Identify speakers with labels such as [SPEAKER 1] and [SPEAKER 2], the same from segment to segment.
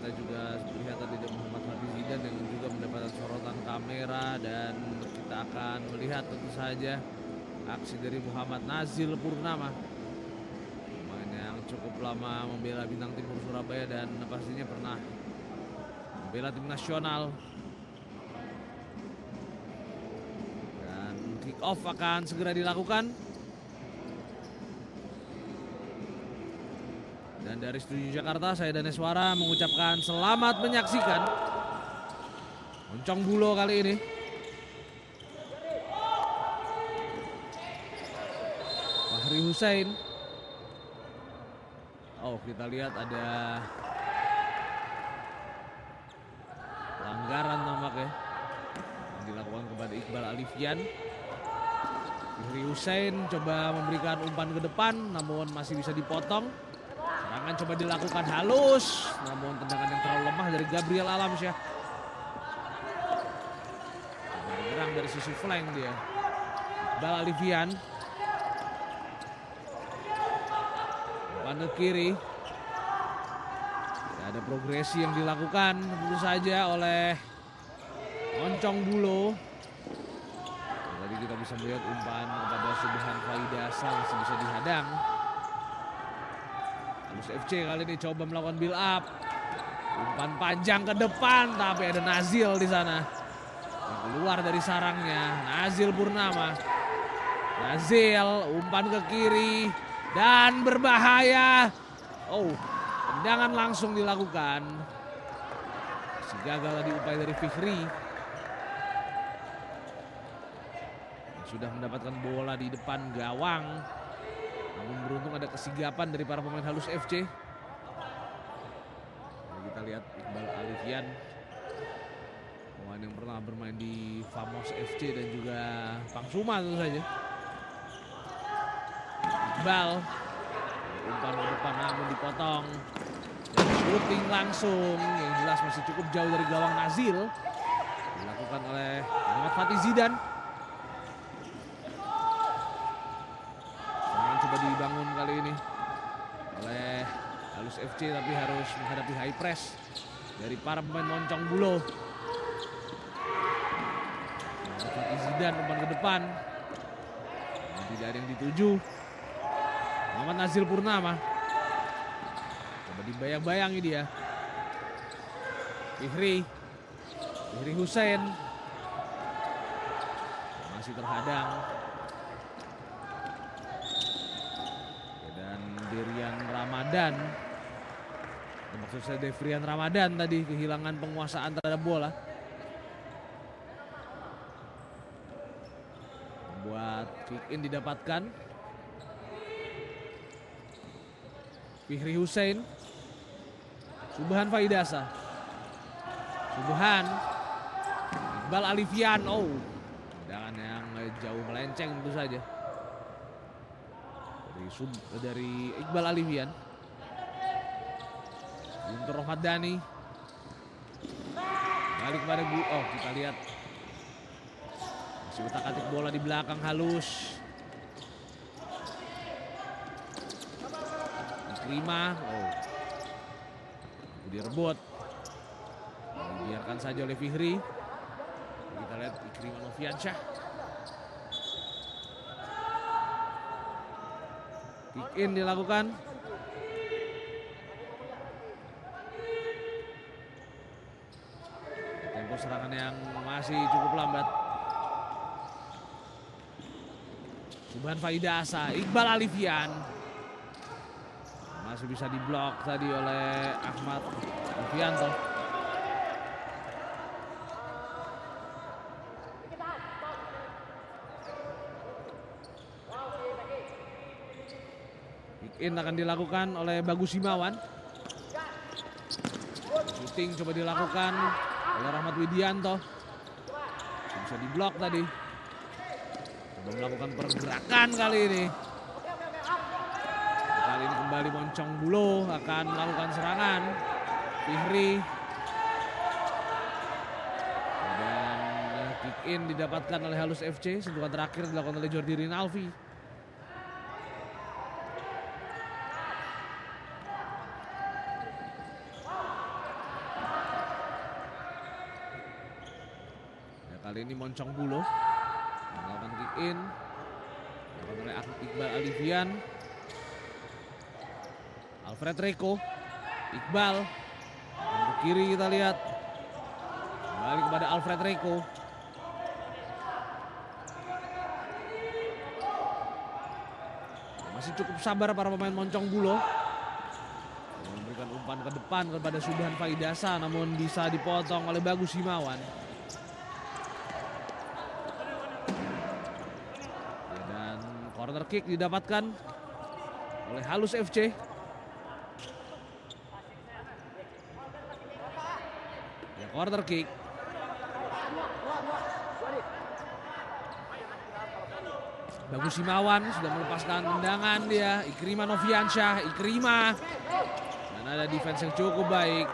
[SPEAKER 1] kita juga melihat tadi ada Muhammad Hafiz Zidan yang juga mendapatkan sorotan kamera, dan kita akan melihat tentu saja aksi dari Muhammad Nazil Purnama, pemain yang cukup lama membela Bintang Timur Surabaya dan pastinya pernah membela tim nasional. Dan kick off akan segera dilakukan. Dan dari Studio Jakarta, saya Daneswara mengucapkan selamat menyaksikan Moncong Bulo kali ini. Fahri Hussein. Oh, kita lihat ada pelanggaran tampaknya yang dilakukan kepada Iqbal Alifian. Fahri Hussein coba memberikan umpan ke depan, namun masih bisa dipotong. Serangan coba dilakukan halus, namun tendangan yang terlalu lemah dari Gabriel Alamsyah. Bergerak dari sisi flank dia. Iqbal Alifian. Umpan ke kiri. Tidak ada progresi yang dilakukan tentu saja oleh Moncong Bulo. Tadi kita bisa melihat umpan kepada Subhan Faidasa masih bisa dihadang. Halus FC kali ini coba melakukan build up. Umpan panjang ke depan, tapi ada Nazil di sana. Yang keluar dari sarangnya, Nazil Purnama. Nazil, umpan ke kiri dan berbahaya. Oh, tendangan langsung dilakukan. Si gagal tadi upaya dari Fikri. Sudah mendapatkan bola di depan gawang. Namun beruntung ada kesigapan dari para pemain Halus FC. Nah, kita lihat Iqbal Alifian, pemain yang pernah bermain di Famos FC dan juga Pangsuma tentu saja. Iqbal, umpan ke depan namun dipotong. Dan shooting langsung yang jelas masih cukup jauh dari gawang Nazil. Dilakukan oleh Muhammad Fatih Zidan. Coba dibangun kali ini oleh Halus FC, tapi harus menghadapi high press dari para pemain Moncong Bulo. Fatih Zidan umpan ke depan. Dan tidak ada yang dituju. Muhammad Nazil Purnama. Coba dibayang-bayangi dia. Fihri Hussein. Masih terhadang. Devrian Ramadan, maksud saya Devrian Ramadan tadi kehilangan penguasaan terhadap bola, membuat kick in didapatkan. Fihri Hussein, Subhan Faidasa, Subhan, Iqbal Alifian. Oh, tendangan yang jauh melenceng tentu saja dari Iqbal Alifian. Guntur Rohmadani balik kepada oh, kita lihat masih utak-atik bola di belakang Halus. Diterima, oh, direbut, dibiarkan saja oleh Fihri. Kita lihat Ikrimah Noviansyah. Kick in dilakukan. Tempo serangan yang masih cukup lambat. Subhan Faidasa, Iqbal Alifian. Masih bisa diblok tadi oleh Ahmad Alfianto. In akan dilakukan oleh Bagus Himawan. Shooting coba dilakukan oleh Rahmat Widianto. Bisa diblok tadi. Coba melakukan pergerakan kali ini. Kali ini kembali Moncong Bulo akan melakukan serangan. Fihri. Dan kick in didapatkan oleh Halus FC. Sentuhan terakhir dilakukan oleh Jordi Rinalvi. Kali ini Moncong Bulo melakukan kick in. Dilakukan oleh Iqbal Alivian. Alfred Reko. Iqbal. Ke kiri kita lihat. Kembali kepada Alfred Reko. Masih cukup sabar para pemain Moncong Bulo. Memberikan umpan ke depan kepada Subhan Faidasa, namun bisa dipotong oleh Bagus Himawan. Dan corner kick didapatkan oleh Halus FC. Ya, corner kick. Bagus Himawan sudah melepaskan tendangan dia. Ikrima Noviansyah. Ikrima. Dan ada defense yang cukup baik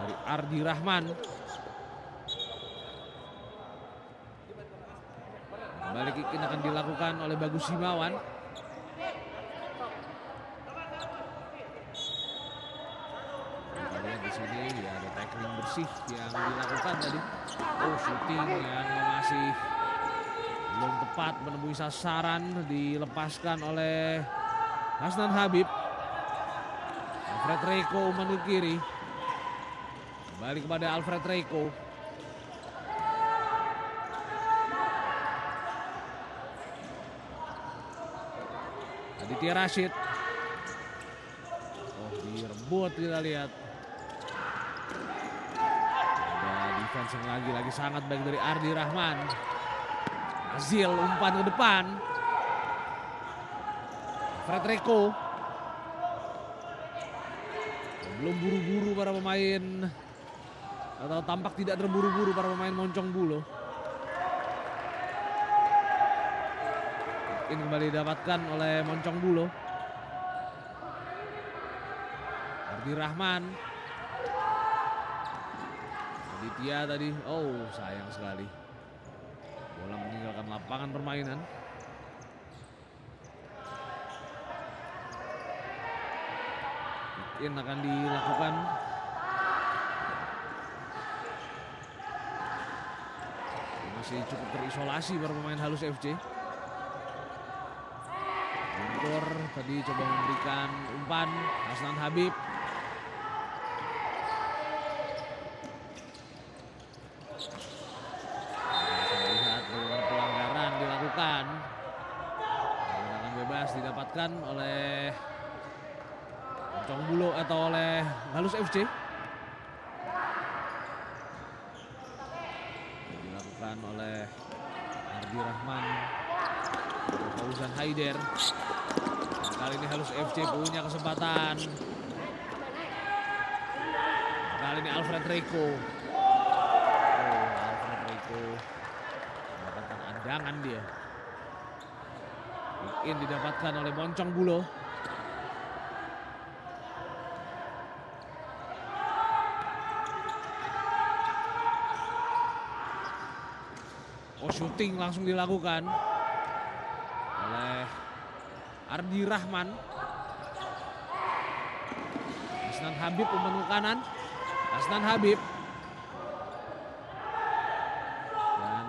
[SPEAKER 1] dari Ardi Rahman. Kembali kick in akan dilakukan oleh Bagus Himawan. Kita lihat di sini ya, ada tackling bersih yang dilakukan tadi. Oh, shooting yang masih belum tepat menemui sasaran, dilepaskan oleh Hasnan Habib. Alfred Reko umpan ke kiri. Kembali kepada Alfred Reko. Aditya Rashid. Oh, direbut kita lihat. Ada defense yang lagi-lagi sangat baik dari Ardi Rahman. Nazil umpan ke depan. Alfred Reko. Belum buru-buru para pemain, atau tampak tidak terburu-buru para pemain Moncong Bulo. Ini kembali didapatkan oleh Moncong Bulo. Ardi Rahman. Aditya tadi, oh sayang sekali. Bola meninggalkan lapangan permainan. Kick in akan dilakukan. Masih cukup terisolasi para pemain Halus FC. Guntur tadi coba memberikan umpan. Hasnan Habib. Lihat bagaimana pelanggaran dilakukan. Tendangan bebas didapatkan oleh Moncong Bulo atau oleh Halus FC. Dilakukan oleh Ardi Rahman. Fauzan Haider. Kali ini Halus FC punya kesempatan. Kali ini Alfred Reko. Oh, Alfred Reko mendapatkan andangan dia. Kick in didapatkan oleh Moncong Bulo. Oh, shooting langsung dilakukan oleh Ardi Rahman. Hasnan Habib umpan ke kanan. Hasnan Habib. Dan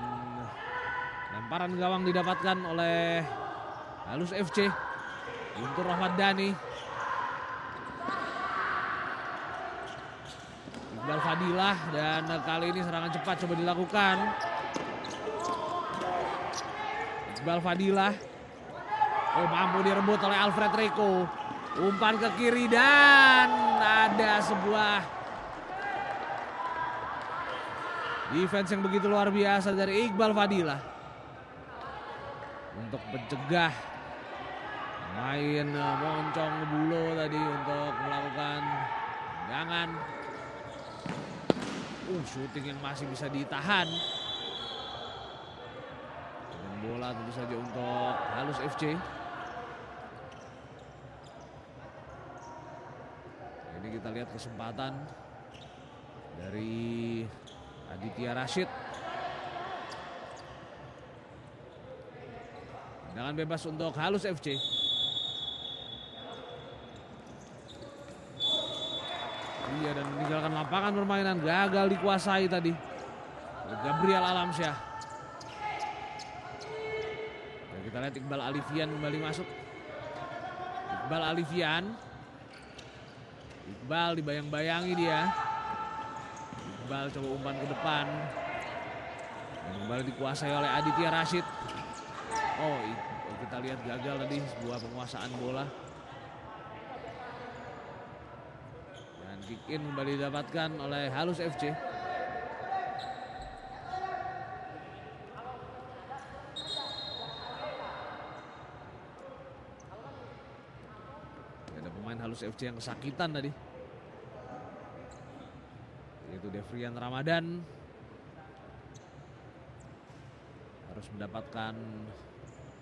[SPEAKER 1] lemparan gawang didapatkan oleh Halus FC. Guntur Rahmat Dhani. Iqbal Fadilah, dan kali ini serangan cepat coba dilakukan. Iqbal Fadilah. Oh, mampu direbut oleh Alfred Reko. Umpan ke kiri dan ada sebuah defense yang begitu luar biasa dari Iqbal Fadilah untuk mencegah main Moncong Bulo tadi untuk melakukan tendangan. Shooting yang masih bisa ditahan. Dan bola tentu saja untuk Halus FC. Ini kita lihat kesempatan dari Aditya Rashid. Tendangan bebas untuk Halus FC. Iya, dan meninggalkan lapangan permainan, gagal dikuasai tadi Gabriel Alamsyah. Dan kita lihat Iqbal Alifian kembali masuk. Iqbal Alifian. Iqbal dibayang-bayangi dia. Iqbal coba umpan ke depan. Dan kembali dikuasai oleh Aditya Rashid. Oh, kita lihat gagal tadi sebuah penguasaan bola. Dan kick in kembali didapatkan oleh Halus FC. Ada pemain Halus FC yang kesakitan tadi. Yaitu Devrian Ramadan. Harus mendapatkan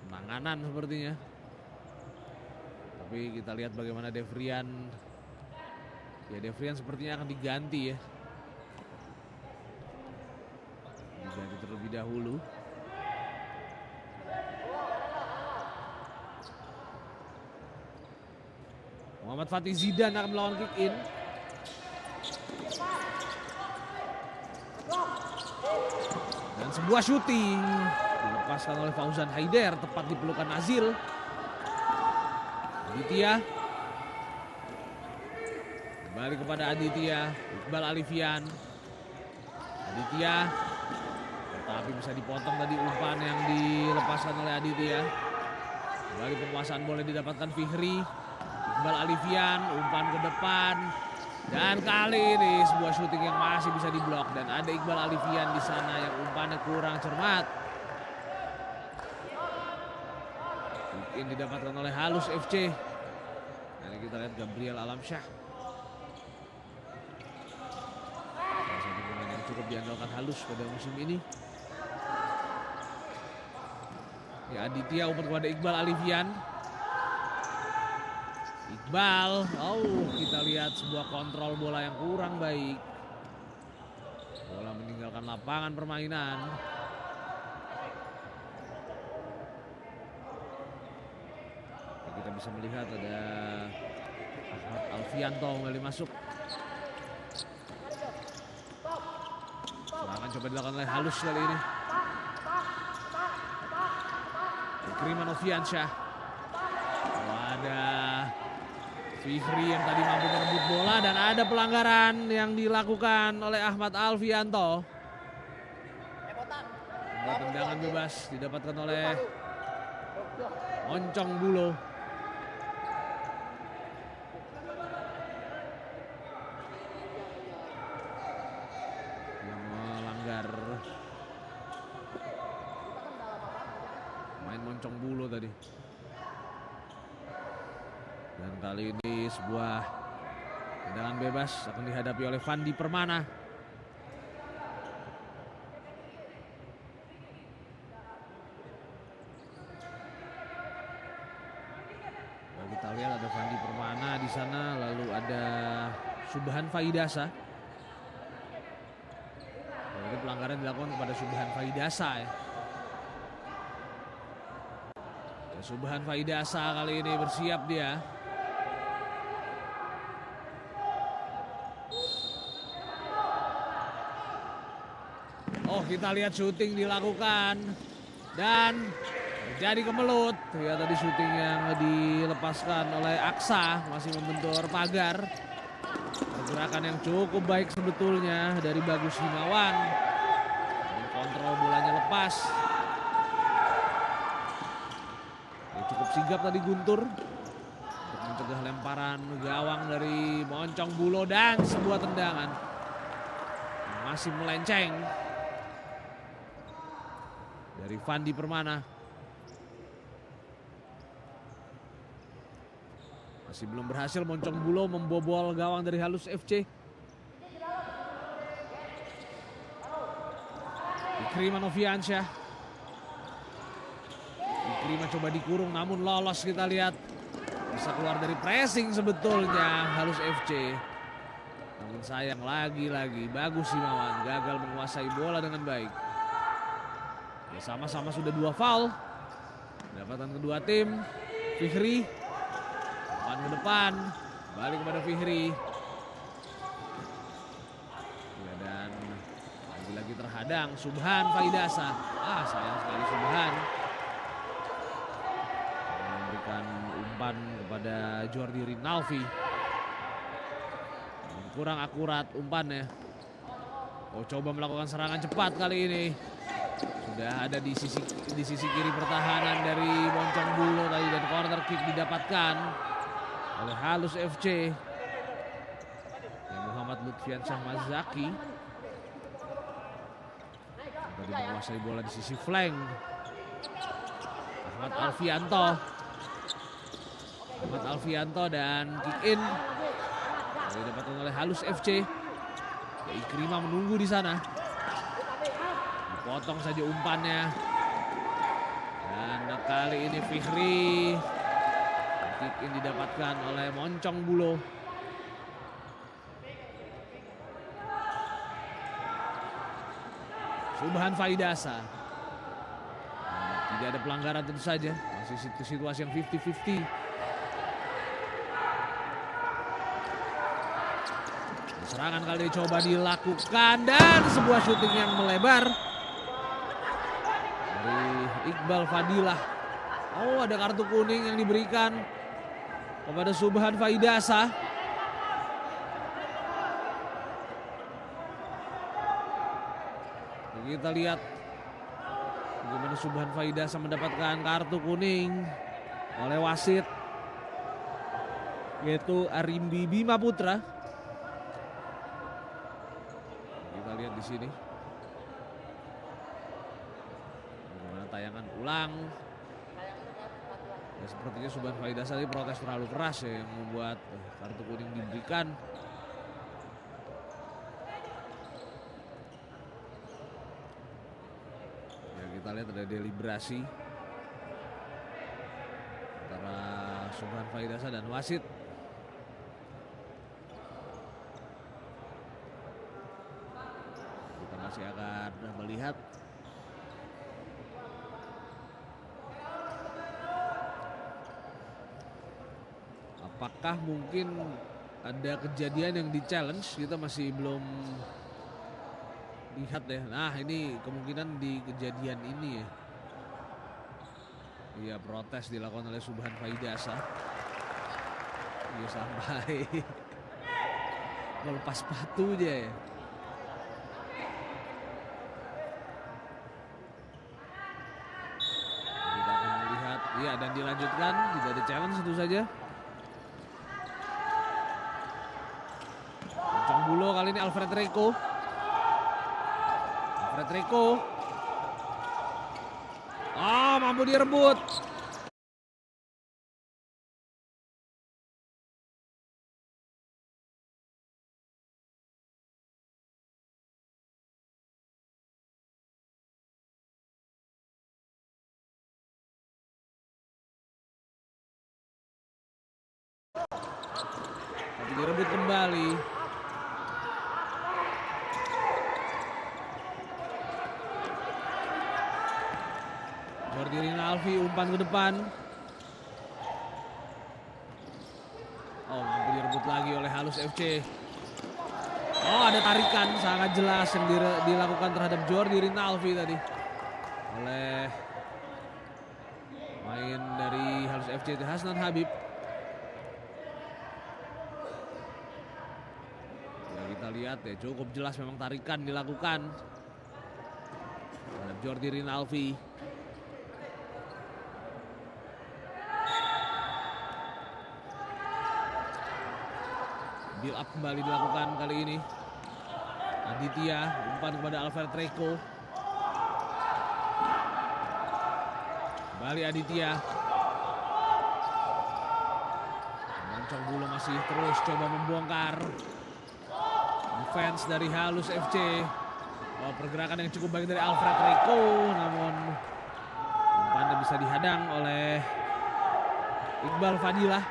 [SPEAKER 1] penanganan sepertinya. Tapi kita lihat bagaimana Devrian. Ya, Devrian sepertinya akan diganti ya. Diganti terlebih dahulu. Muhammad Fatih Zidan akan melawan kick in. Dan sebuah syuting dilepaskan oleh Fauzan Haider, tepat di pelukan Nazil. Aditya. Kembali kepada Aditya, Iqbal Alifian. Aditya. Tetapi bisa dipotong tadi umpan yang dilepaskan oleh Aditya. Kembali penguasaan boleh didapatkan Fihri. Iqbal Alifian, umpan ke depan. Dan kali ini sebuah syuting yang masih bisa diblok. Dan ada Iqbal Alifian di sana yang umpannya kurang cermat. Ini didapatkan oleh Halus FC. Nah, kita lihat Gabriel Alamsyah. Salah satu pemain yang cukup diandalkan Halus pada musim ini. Ya, Aditya umpan kepada Iqbal Alifian. Iqbal, kita lihat sebuah kontrol bola yang kurang baik. Bola meninggalkan lapangan permainan. Kita bisa melihat ada Ahmad Alfianto kembali masuk. Serangan coba dilakukan oleh Halus kali ini. Ikrimah Noviansyah. Ada Fihri yang tadi mampu merebut bola dan ada pelanggaran yang dilakukan oleh Ahmad Alfianto. Tendangan bebas didapatkan oleh Oncong Bulo. Yang melanggar main Moncong Bulo tadi. Dan kali ini sebuah tendangan bebas akan dihadapi oleh Fandi Permana. Nah, kita lihat ada Fandi Permana di sana, lalu ada Subhan Faidasa. Nah, ini pelanggaran dilakukan kepada Subhan Faidasa ya. Subhan Faidasa kali ini bersiap dia. Kita lihat syuting dilakukan dan jadi kemelut. Ya, tadi syuting yang dilepaskan oleh Aksa masih membentur pagar. Pergerakan yang cukup baik sebetulnya dari Bagus Himawan. Dan kontrol bolanya lepas. Ya, cukup sigap tadi Guntur untuk mencegah lemparan gawang dari Moncong Bulo dan sebuah tendangan masih melenceng dari Fandi Permana. Masih belum berhasil Moncong Bulo membobol gawang dari Halus FC. Ikrimah Noviansyah. Ikrimah coba dikurung namun lolos, kita lihat. Bisa keluar dari pressing sebetulnya Halus FC. Namun sayang lagi-lagi Bagus Himawan gagal menguasai bola dengan baik. Ya, sama-sama sudah 2 foul. Pendapatan kedua tim. Fihri. Depan ke depan. Balik kepada Fihri. terhadang Subhan Faidasa. Sayang sekali Subhan memberikan umpan kepada Jordi Rinalfi. Kurang akurat umpannya. Coba melakukan serangan cepat kali ini. Sudah ada di sisi kiri pertahanan dari Moncong Bulo tadi, dan corner kick didapatkan oleh Halus FC. Muhammad Lutfian Syahmazaki tadi menguasai bola di sisi flank. Ahmad Alfianto dan kick in didapatkan oleh Halus FC. Ikrimah menunggu di sana. Dipotong saja umpannya. Dan kali ini Fikri. Kick in didapatkan oleh Moncong Bulo. Subhan Faidasa. Tidak ada pelanggaran tentu saja. Masih situasi yang 50-50. Serangan kali ini coba dilakukan dan sebuah syuting yang melebar dari Iqbal Fadilah. Ada kartu kuning yang diberikan kepada Subhan Faidasa. Kita lihat bagaimana Subhan Faidasa mendapatkan kartu kuning oleh wasit, yaitu Arimbi Bima Putra. Lihat di sini bagaimana tayangan ulang. Ya, sepertinya Subhan Faidasa tadi protes terlalu keras ya, yang membuat kartu kuning diberikan. Ya, kita lihat ada deliberasi antara Subhan Faidasa dan wasit. Masih akan melihat apakah mungkin ada kejadian yang di challenge. Kita masih belum lihat ya. Nah, ini kemungkinan di kejadian ini ya. Iya, protes dilakukan oleh Subhan Faidasa. Iya, sampai melepas sepatunya ya. Iya, dan dilanjutkan, tidak ada challenge itu saja. Moncong Bulo kali ini Alfred Reko. Mampu direbut. Tapi direbut kembali. Jordi Rinalfi umpan ke depan. Mampu direbut lagi oleh Halus FC. Ada tarikan sangat jelas yang dilakukan terhadap Jordi Rinalfi tadi oleh main dari Halus FC, Hasnan Habib. Kita lihat ya, cukup jelas memang tarikan dilakukan terhadap Jordi Rinalfi. Build up kembali dilakukan kali ini. Aditya umpan kepada Alfred Reko. Kembali Aditya. Moncong Bulo masih terus coba membongkar defense dari Halus FC. Pergerakan yang cukup baik dari Alfred Reko, namun umpannya bisa dihadang oleh Iqbal Fadilah.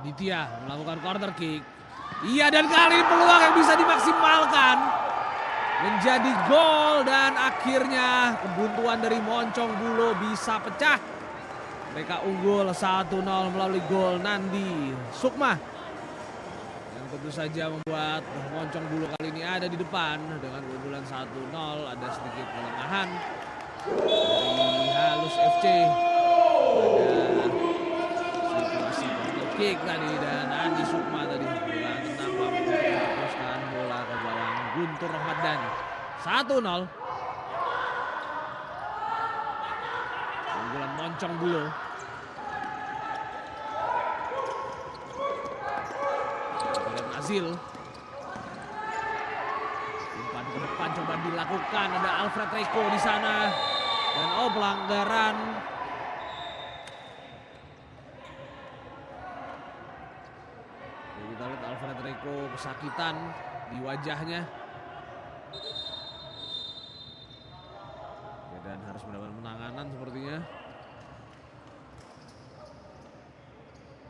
[SPEAKER 1] Aditya melakukan corner kick. Iya, dan kali ini peluang yang bisa dimaksimalkan menjadi gol, dan akhirnya kebuntuan dari Moncong Bulo bisa pecah. Mereka unggul 1-0 melalui gol Nandi Sukma. tentu saja membuat Moncong Bulu kali ini ada di depan dengan keunggulan 1-0. Ada sedikit kelengahan dari Halus FC. Ada situasi corner kick tadi dan Andi Sukma tadi dengan nampak menghapuskan bola ke gawang Guntur Ahmad-Dhani. 1-0. Keunggulan Moncong Bulu. Nazil. Umpan ke depan coba dilakukan, ada Alfred Reko di sana. Dan pelanggaran. Kita lihat Alfred Reko kesakitan di wajahnya. Dan harus mendapat penanganan sepertinya.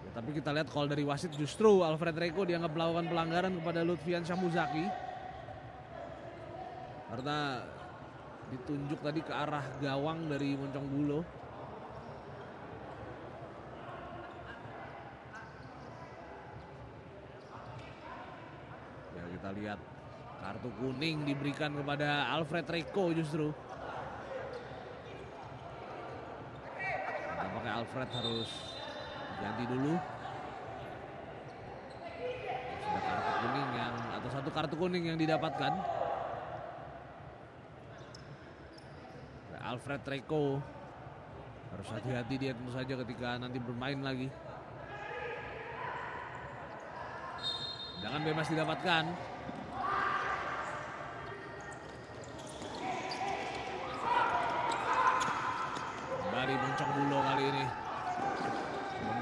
[SPEAKER 1] Ya, tapi kita lihat call dari wasit justru Alfred Reko dianggap melakukan pelanggaran kepada Lutfian Syahmuzaki. Karena ditunjuk tadi ke arah gawang dari Moncong Bulu. Ya, kita lihat kartu kuning diberikan kepada Alfred Reko justru. Tampaknya Alfred harus ganti dulu. Sudah kartu kuning atau satu kartu kuning yang didapatkan. Alfred Reko harus hati-hati dia tentu saja ketika nanti bermain lagi. Jangan bebas didapatkan. Kembali Moncong Bulu kali ini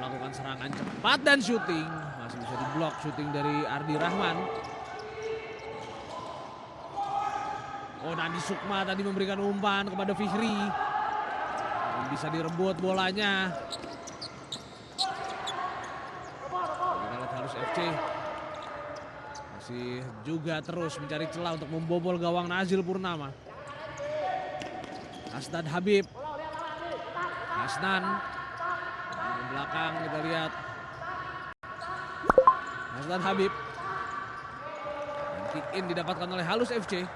[SPEAKER 1] melakukan serangan cepat dan syuting. Masih bisa diblok syuting dari Ardi Rahman. Nandi Sukma tadi memberikan umpan kepada Fihri. Bisa direbut bolanya. Kita lihat Halus FC masih juga terus mencari celah untuk membobol gawang Nazil Purnama. Hasnan Habib. Hasnan di belakang kita lihat. Hasnan Habib. Dan kick in didapatkan oleh Halus FC.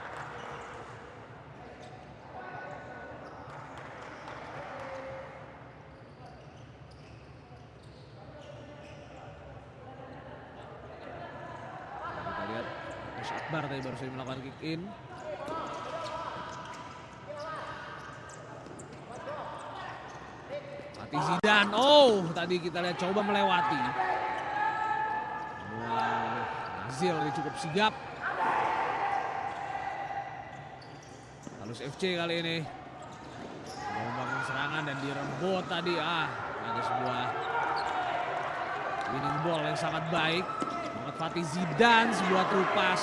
[SPEAKER 1] Akbar tadi baru saja melakukan kick in. Fatih Zidan. Tadi kita lihat coba melewati. Nazil cukup sigap. Halus FC kali ini membangun serangan dan direbut tadi. Ada sebuah winning ball yang sangat baik. Fatih Zidan, sebuah terupas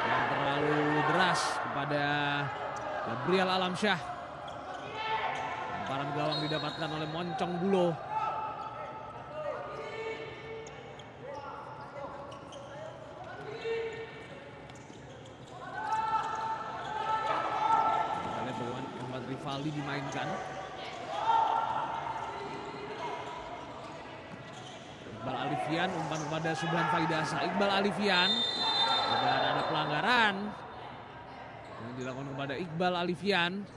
[SPEAKER 1] yang terlalu deras kepada Gabriel Alamsyah. Lemparan gawang didapatkan oleh Moncong Bulu. Kita lihat bagaimana Muhammad Rivaldi dimainkan. Iqbal Alifian, umpan kepada Subhan Faidasa. Iqbal Alifian, dan ada pelanggaran yang dilakukan kepada Iqbal Alifian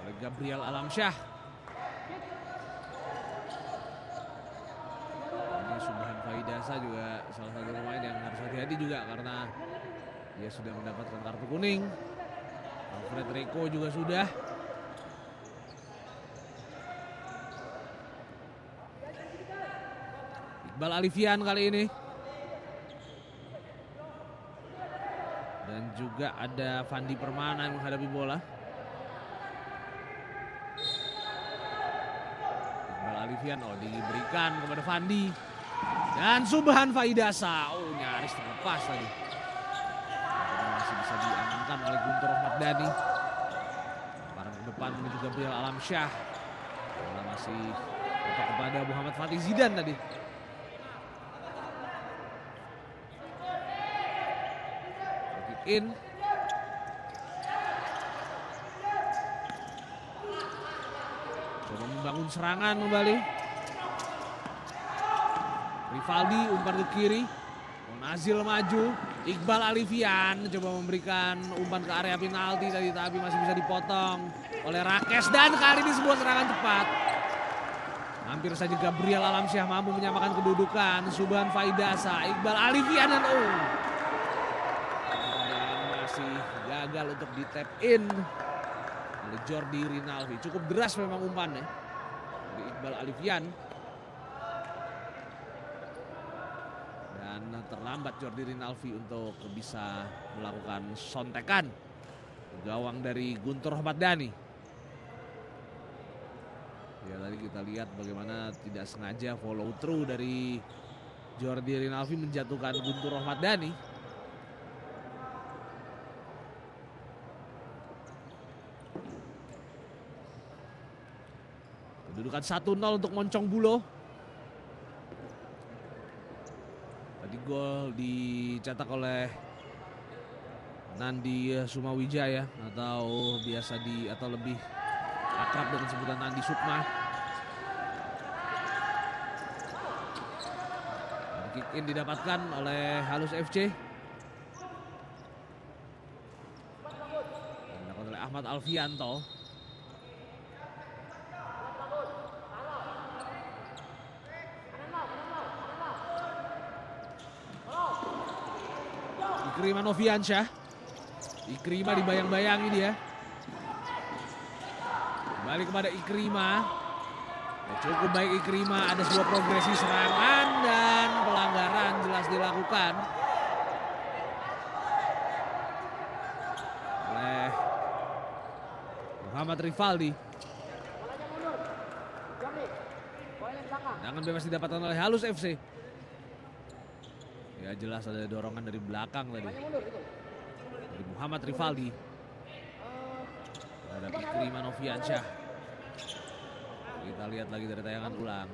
[SPEAKER 1] oleh Gabriel Alamsyah. Ini Subhan Faidasa juga salah satu pemain yang harus hati-hati juga karena dia sudah mendapatkan kartu kuning. Alfred Reko juga sudah. Iqbal Alifian kali ini. Dan juga ada Fandi Permana yang menghadapi bola. Iqbal Alifian diberikan kepada Fandi. Dan Subhan Faidasa. Nyaris terlepas tadi. Masih bisa diamankan oleh Guntur Ahmad-Dhani. Barang ke depan menuju Gabriel Alamsyah. Bola masih kepada Muhammad Fatih Zidan tadi. In coba membangun serangan kembali. Rivaldi umpan ke kiri. Nazil maju. Iqbal Alifian coba memberikan umpan ke area penalti tadi, tapi masih bisa dipotong oleh Rakes. Dan kali ini sebuah serangan tepat. Hampir saja Gabriel Alamsyah mampu menyamakan kedudukan. Subhan Faidasa, Iqbal Alifian dan masih gagal untuk di tap in oleh Jordi Rinaldi. Cukup deras memang umpannya dari Iqbal Alifian. Dan terlambat Jordi Rinaldi untuk bisa melakukan sontekan gawang dari Guntur Ahmad-Dhani. Ya, tadi kita lihat bagaimana tidak sengaja follow through dari Jordi Rinaldi menjatuhkan Guntur Ahmad-Dhani. Kedudukan 1-0 untuk Moncong Bulo. Tadi gol dicetak oleh Nandi Sumawijaya atau lebih akrab dengan sebutan Nandi Sukma. Kick in didapatkan oleh Halus FC. Dilakukan oleh Ahmad Alfianto. Ikrima Noviansyah. Ikrima dibayang-bayangi dia. Kembali kepada Ikrima. Ya, cukup baik Ikrima. Ada sebuah progresi serangan dan pelanggaran jelas dilakukan oleh Muhammad Rivaldi. Tendangan bebas didapatkan oleh Halus FC. Ya, jelas ada dorongan dari belakang tadi dari Muhammad Rivaldi terhadap Ikrima Noviansyah. Kita lihat lagi dari tayangan ulang.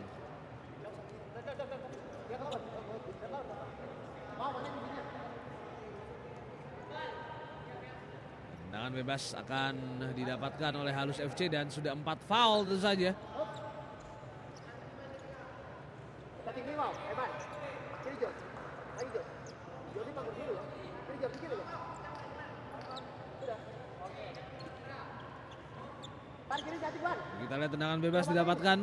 [SPEAKER 1] Tendangan bebas akan didapatkan oleh Halus FC dan sudah 4 foul tentu saja. Kita lihat tendangan bebas didapatkan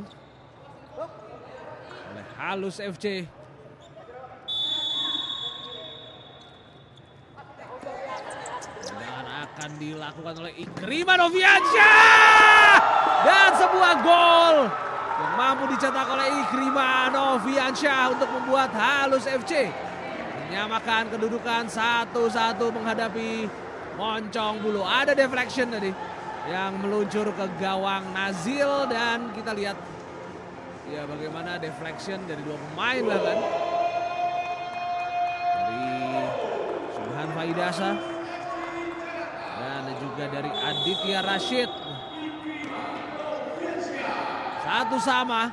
[SPEAKER 1] oleh Halus FC. Tendangan akan dilakukan oleh Ikrima Noviansyah. Dan sebuah gol yang mampu dicetak oleh Ikrima Noviansyah untuk membuat Halus FC menyamakan kedudukan 1-1 menghadapi Moncong Bulo. Ada deflection tadi yang meluncur ke gawang Nazil dan kita lihat ya bagaimana deflection dari dua pemain bahkan dari Subhan Faidasa dan juga dari Aditya Rashid. 1-1.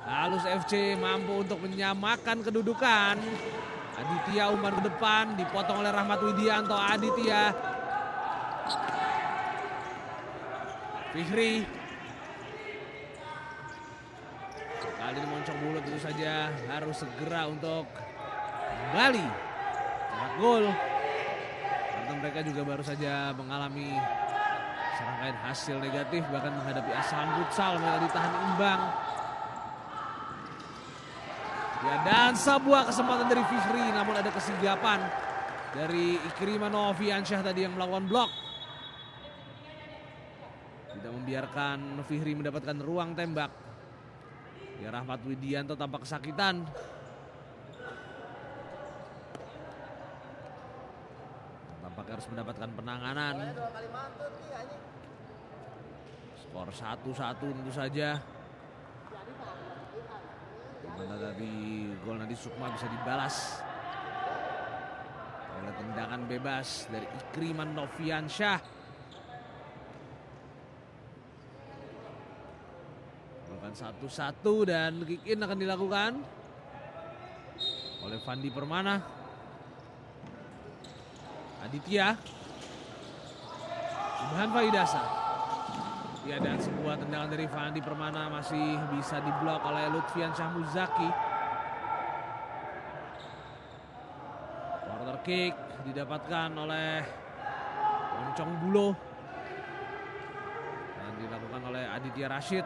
[SPEAKER 1] Halus FC mampu untuk menyamakan kedudukan. Aditya umpan ke depan dipotong oleh Rahmat Widianto. Aditya, Fihri. Kali ini Moncong Bulo tentu saja harus segera untuk kembali cetak gol. Karena mereka juga baru saja mengalami serangkaian hasil negatif, bahkan menghadapi Asahan Futsal mereka ditahan imbang. Ya, dan sebuah kesempatan dari Fihri, namun ada kesigapan dari Ikrima Noviansyah tadi yang melakukan blok. Tidak membiarkan Fihri mendapatkan ruang tembak. Ya, Rahmat Widianto tampak kesakitan. Tampak harus mendapatkan penanganan. Skor 1-1 tentu saja. Dimana tadi gol Nadi Sukma bisa dibalas oleh tendangan bebas dari Ikrima Noviansyah. Bukan 1-1 dan kick in akan dilakukan oleh Fandi Permana. Aditya, Subhan Faidasa. Ya, dan sebuah tendangan dari Fandi Permana masih bisa diblok oleh Lutfian Syahmuzaki. kick didapatkan oleh Moncong Bulo dan dilakukan oleh Aditya Rashid.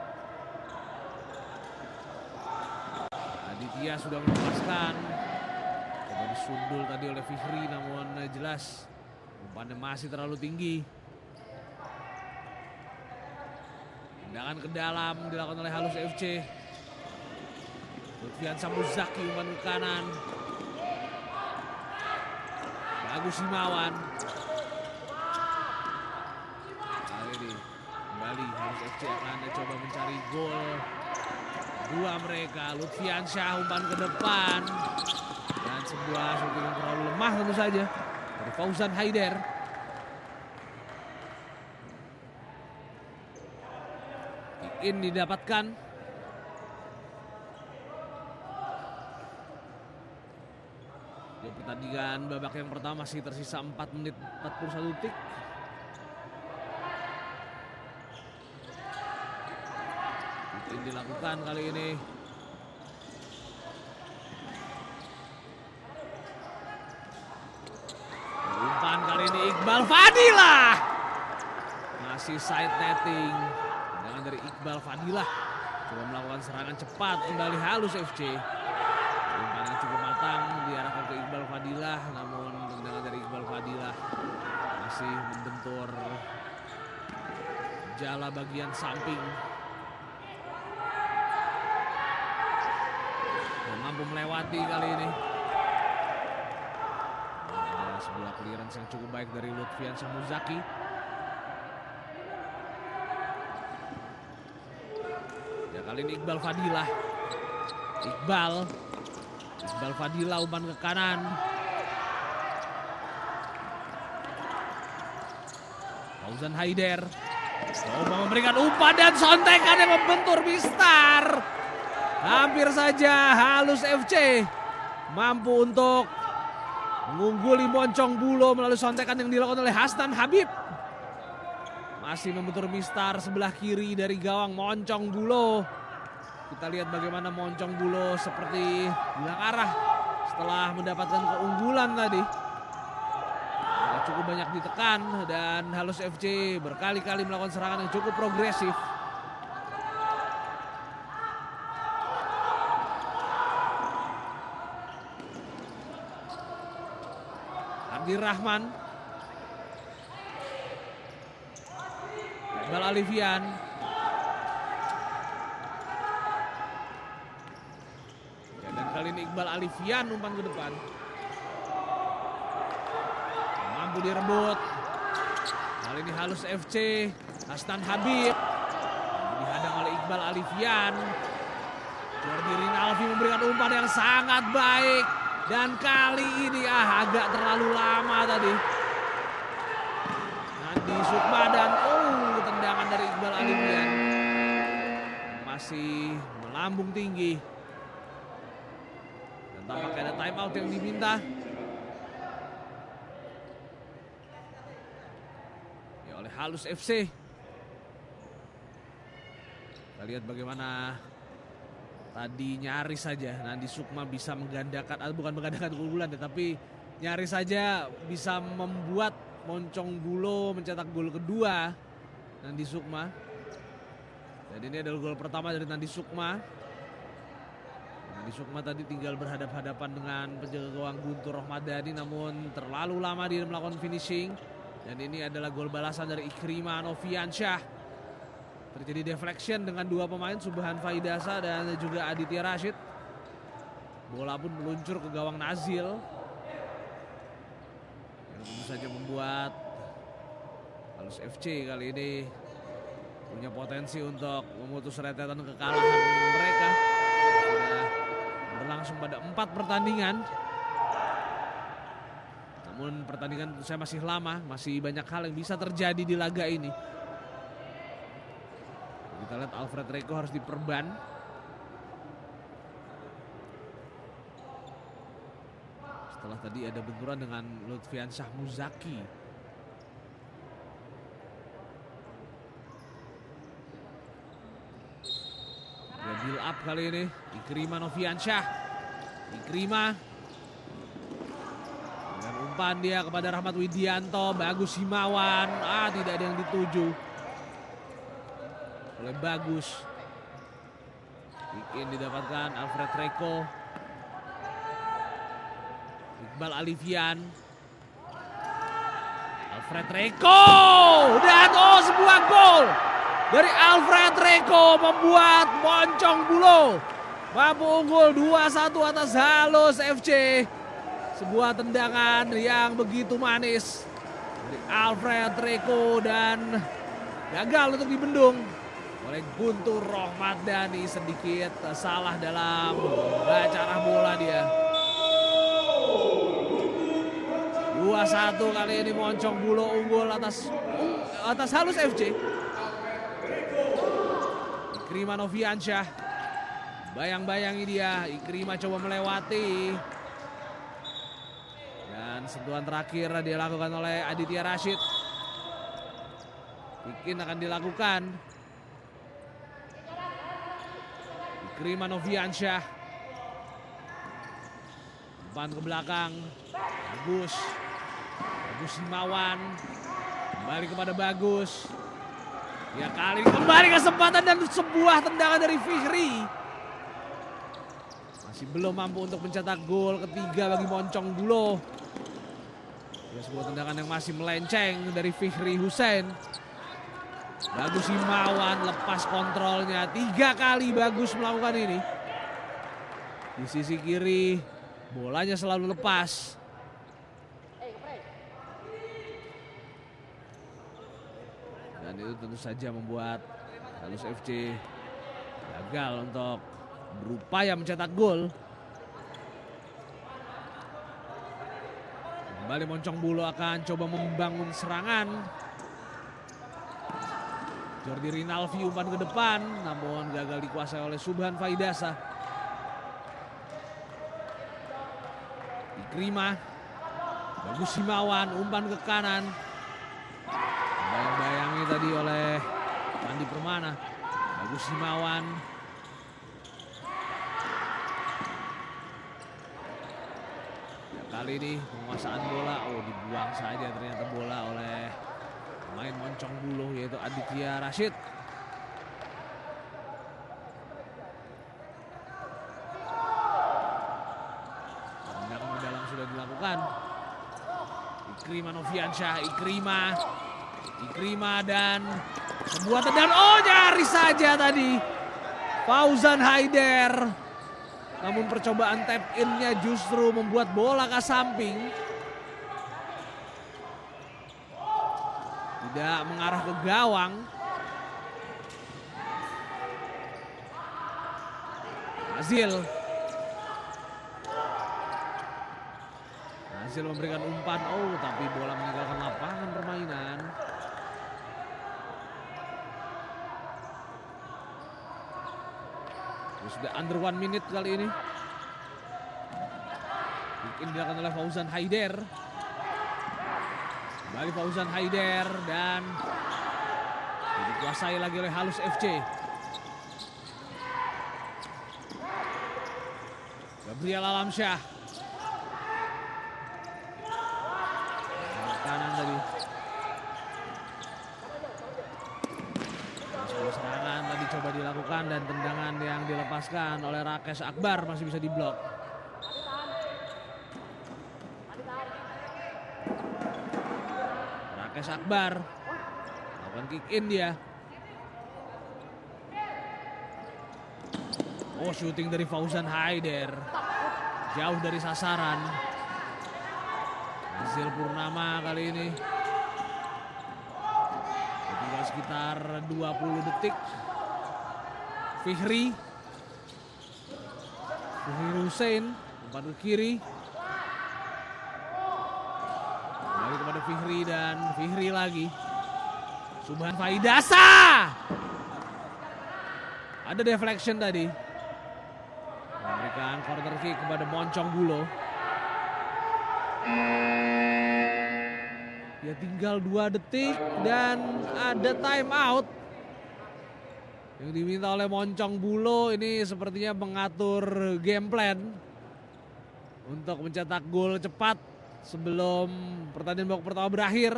[SPEAKER 1] Aditya sudah melepaskan, coba disundul tadi oleh Fihri, namun jelas umpannya masih terlalu tinggi. Tendangan ke dalam dilakukan oleh Halus FC. Lutfian Samuzaki umpan ke kanan. Bagus Himawan. Kali ini kembali Halus FC akan coba mencari gol dua mereka. Lutfian Syah umpan ke depan. Dan sebuah shooting yang terlalu lemah tentu saja dari Fauzan Haider. Kick-in didapatkan. Di pertandingan babak yang pertama masih tersisa 4 menit 41 detik. Kick-in dilakukan kali ini. Umpan kali ini Iqbal Fadilah. Masih side netting. Tendangan dari Iqbal Fadilah. Coba melakukan serangan cepat kembali Halus FC. Umpan yang cukup matang diarahkan ke Iqbal Fadilah, namun tendangan dari Iqbal Fadilah masih membentur jala bagian samping. Dan mampu melewati kali ini. Ada sebuah clearance yang cukup baik dari Lutfian Samuzaki. Ya, kali ini Iqbal Fadilah. Iqbal Fadilah umpan ke kanan. Fauzan Haider coba memberikan umpan dan sontekan yang membentur Mistar. Hampir saja Halus FC mampu untuk mengungguli Moncong Bulo melalui sontekan yang dilakukan oleh Hasnan Habib. Masih membentur Mistar sebelah kiri dari gawang Moncong Bulo. Kita lihat bagaimana Moncong Bulo seperti hilang arah setelah mendapatkan keunggulan tadi. Cukup banyak ditekan dan Halus FC berkali-kali melakukan serangan yang cukup progresif. Ardi Rahman. Iqbal Alifian. Kali ini Iqbal Alifian umpan ke depan. Mampu direbut. Kali ini Halus FC. Hasnan Habib. Dihadang oleh Iqbal Alifian. Jordi Rinaldi memberikan umpan yang sangat baik. Dan kali ini agak terlalu lama tadi. Nandi Sukma dan tendangan dari Iqbal Alifian. Masih melambung tinggi. Tampaknya ada time out yang diminta. Ya, oleh Halus FC. Kita lihat bagaimana tadi nyaris saja Nandi Sukma bisa menggandakan, bukan menggandakan keunggulan, tetapi nyaris saja bisa membuat Moncong Bulo mencetak gol kedua Nandi Sukma. Dan ini adalah gol pertama dari Nandi Sukma. Nandi Sukma tadi tinggal berhadapan-hadapan dengan penjaga gawang Guntur Rohmadani, namun terlalu lama dia melakukan finishing. Dan ini adalah gol balasan dari Ikrimah Noviansyah. Terjadi deflection dengan dua pemain, Subhan Faidasa dan juga Aditya Rashid. Bola pun meluncur ke gawang Nazil. Yang tentu saja membuat Halus FC kali ini punya potensi untuk memutus rentetan kekalahan mereka. Sudah berlangsung pada 4 pertandingan. Namun pertandingan tentu saya masih lama, masih banyak hal yang bisa terjadi di laga ini. Kita lihat Alfred Reko harus diperban. Setelah tadi ada benturan dengan Lutfian Syah Muzaki. Ya, build up kali ini Ikrimah Noviansyah. Ikrimah dengan depan dia kepada Rahmat Widianto. Bagus Himawan. Tidak ada yang dituju oleh Bagus. Kick in didapatkan Alfred Reko. Iqbal Alifian. Alfred Reko. Dan sebuah gol dari Alfred Reko membuat Moncong Bulo mampu unggul 2-1 atas Halus FC. Sebuah tendangan yang begitu manis dari Alfred Reko dan gagal untuk dibendung oleh Guntur Rohmadani. Sedikit salah dalam baca arah bola dia. 2-1 kali ini Moncong Bulo unggul atas Halus FC. Ikrima Noviansyah, bayang-bayangi dia. Ikrima coba melewati. Dan sentuhan terakhir dilakukan oleh Aditya Rashid. Kick in akan dilakukan. Ikrima Noviansyah. Umpan ke belakang. Bagus Himawan. Kembali kepada Bagus. Ya kali ini kembali kesempatan dan sebuah tendangan dari Fihri. Masih belum mampu untuk mencetak gol ketiga bagi Moncong Bulo. Ya, sebuah tendangan yang masih melenceng dari Fihri Hussein. Bagus Himawan lepas kontrolnya. 3 kali Bagus melakukan ini. Di sisi kiri bolanya selalu lepas. Dan itu tentu saja membuat Halus FC gagal untuk berupaya mencetak gol. Kembali Moncong Bulo akan coba membangun serangan. Jordi Rinalvi umpan ke depan, namun gagal dikuasai oleh Subhan Faidasa. Ikrima, Bagus Himawan, umpan ke kanan. Bayang-bayangi tadi oleh Andi Permana. Bagus Himawan. Ya, kali ini penguasaan bola, dibuang saja ternyata bola oleh pemain Moncong Bulo yaitu Aditya Rashid. Tendangan dalam sudah dilakukan. Ikrima Noviansyah, Ikrima dan sebuah tendangan. Nyaris saja tadi Fauzan Haider. Namun percobaan tap in-nya justru membuat bola ke samping. Tidak mengarah ke gawang. Nazil memberikan umpan. Tapi bola meninggalkan lapangan permainan. Sudah under 1 minute kali ini. Ini dilakukan oleh Fauzan Haider. Kembali Fauzan Haider dan dikuasai lagi oleh Halus FC. Gabriel Alamsyah. Kanan tadi. Serangan tadi coba dilakukan dan tendangan yang dilepaskan oleh Rakes Akbar masih bisa diblok. Rakes Akbar lakukan kick in dia. Shooting dari Fauzan Haider jauh dari sasaran. Nazil Purnama kali ini. Tinggal sekitar 20 detik. Fihri Hussein umpan ke kiri. Kembali kepada Fihri dan Fihri lagi. Subhan Faidasa. Ada deflection tadi. Memberikan corner kick kepada Moncong Bulo. Ya tinggal 2 detik dan ada time out. Yang diminta oleh Moncong Bulo ini sepertinya mengatur game plan untuk mencetak gol cepat sebelum pertandingan babak pertama berakhir.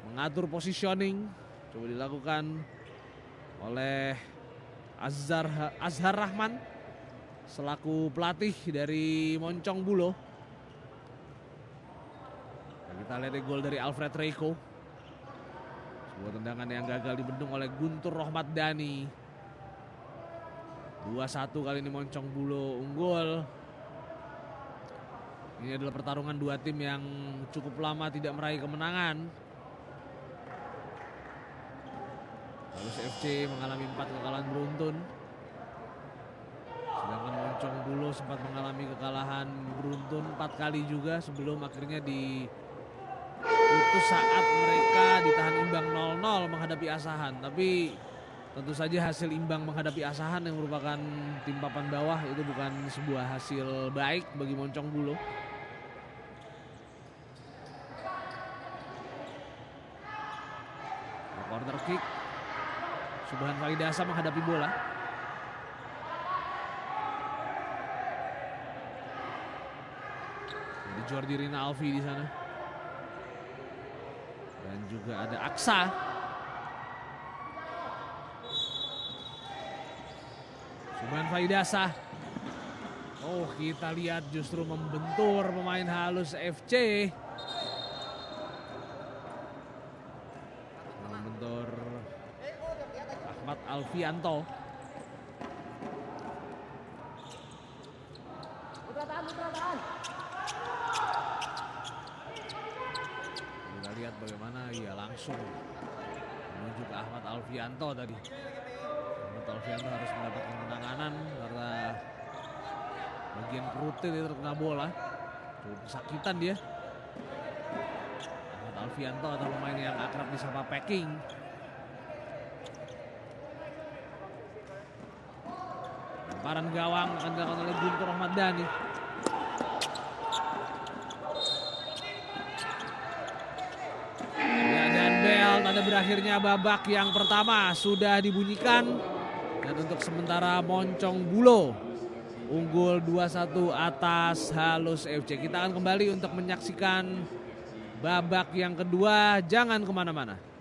[SPEAKER 1] Mengatur positioning coba dilakukan oleh Azhar Rahman selaku pelatih dari Moncong Bulo. Dan kita lihat gol dari Alfred Reiko. Sebuah tendangan yang gagal dibendung oleh Guntur Rohmat Dhani. 2-1 kali ini Moncong Bulo unggul. Ini adalah pertarungan dua tim yang cukup lama tidak meraih kemenangan. Halus FC mengalami 4 kekalahan beruntun. Sedangkan Moncong Bulo sempat mengalami kekalahan beruntun 4 kali juga sebelum akhirnya diputus saat mereka ditahan imbang 0-0 menghadapi Asahan. Tapi tentu saja hasil imbang menghadapi Asahan yang merupakan tim papan bawah itu bukan sebuah hasil baik bagi Moncong Bulo. Corner kick. Subhan Faidasa menghadapi bola. Jadi Jordi Rinaldi di sana. Dan juga ada Aksa. Subhan Faidasa. Oh, kita lihat justru membentur pemain Halus FC. Membentur Ahmad Alfianto. Kita lihat bagaimana ia langsung menuju ke Ahmad Alfianto tadi. Ahmad Alfianto harus mendapatkan penanganan karena bagian perutnya dia terkena bola. Cukup kesakitan dia. Ahmad Alfianto atau pemain yang akrab disapa Peking. Lemparan gawang akan dilakukan oleh Guntur Rohmat Dhani. Ya, dan bel tanda berakhirnya babak yang pertama sudah dibunyikan. Dan untuk sementara Moncong Bulo unggul 2-1 atas Halus FC. Kita akan kembali untuk menyaksikan babak yang kedua. Jangan kemana-mana.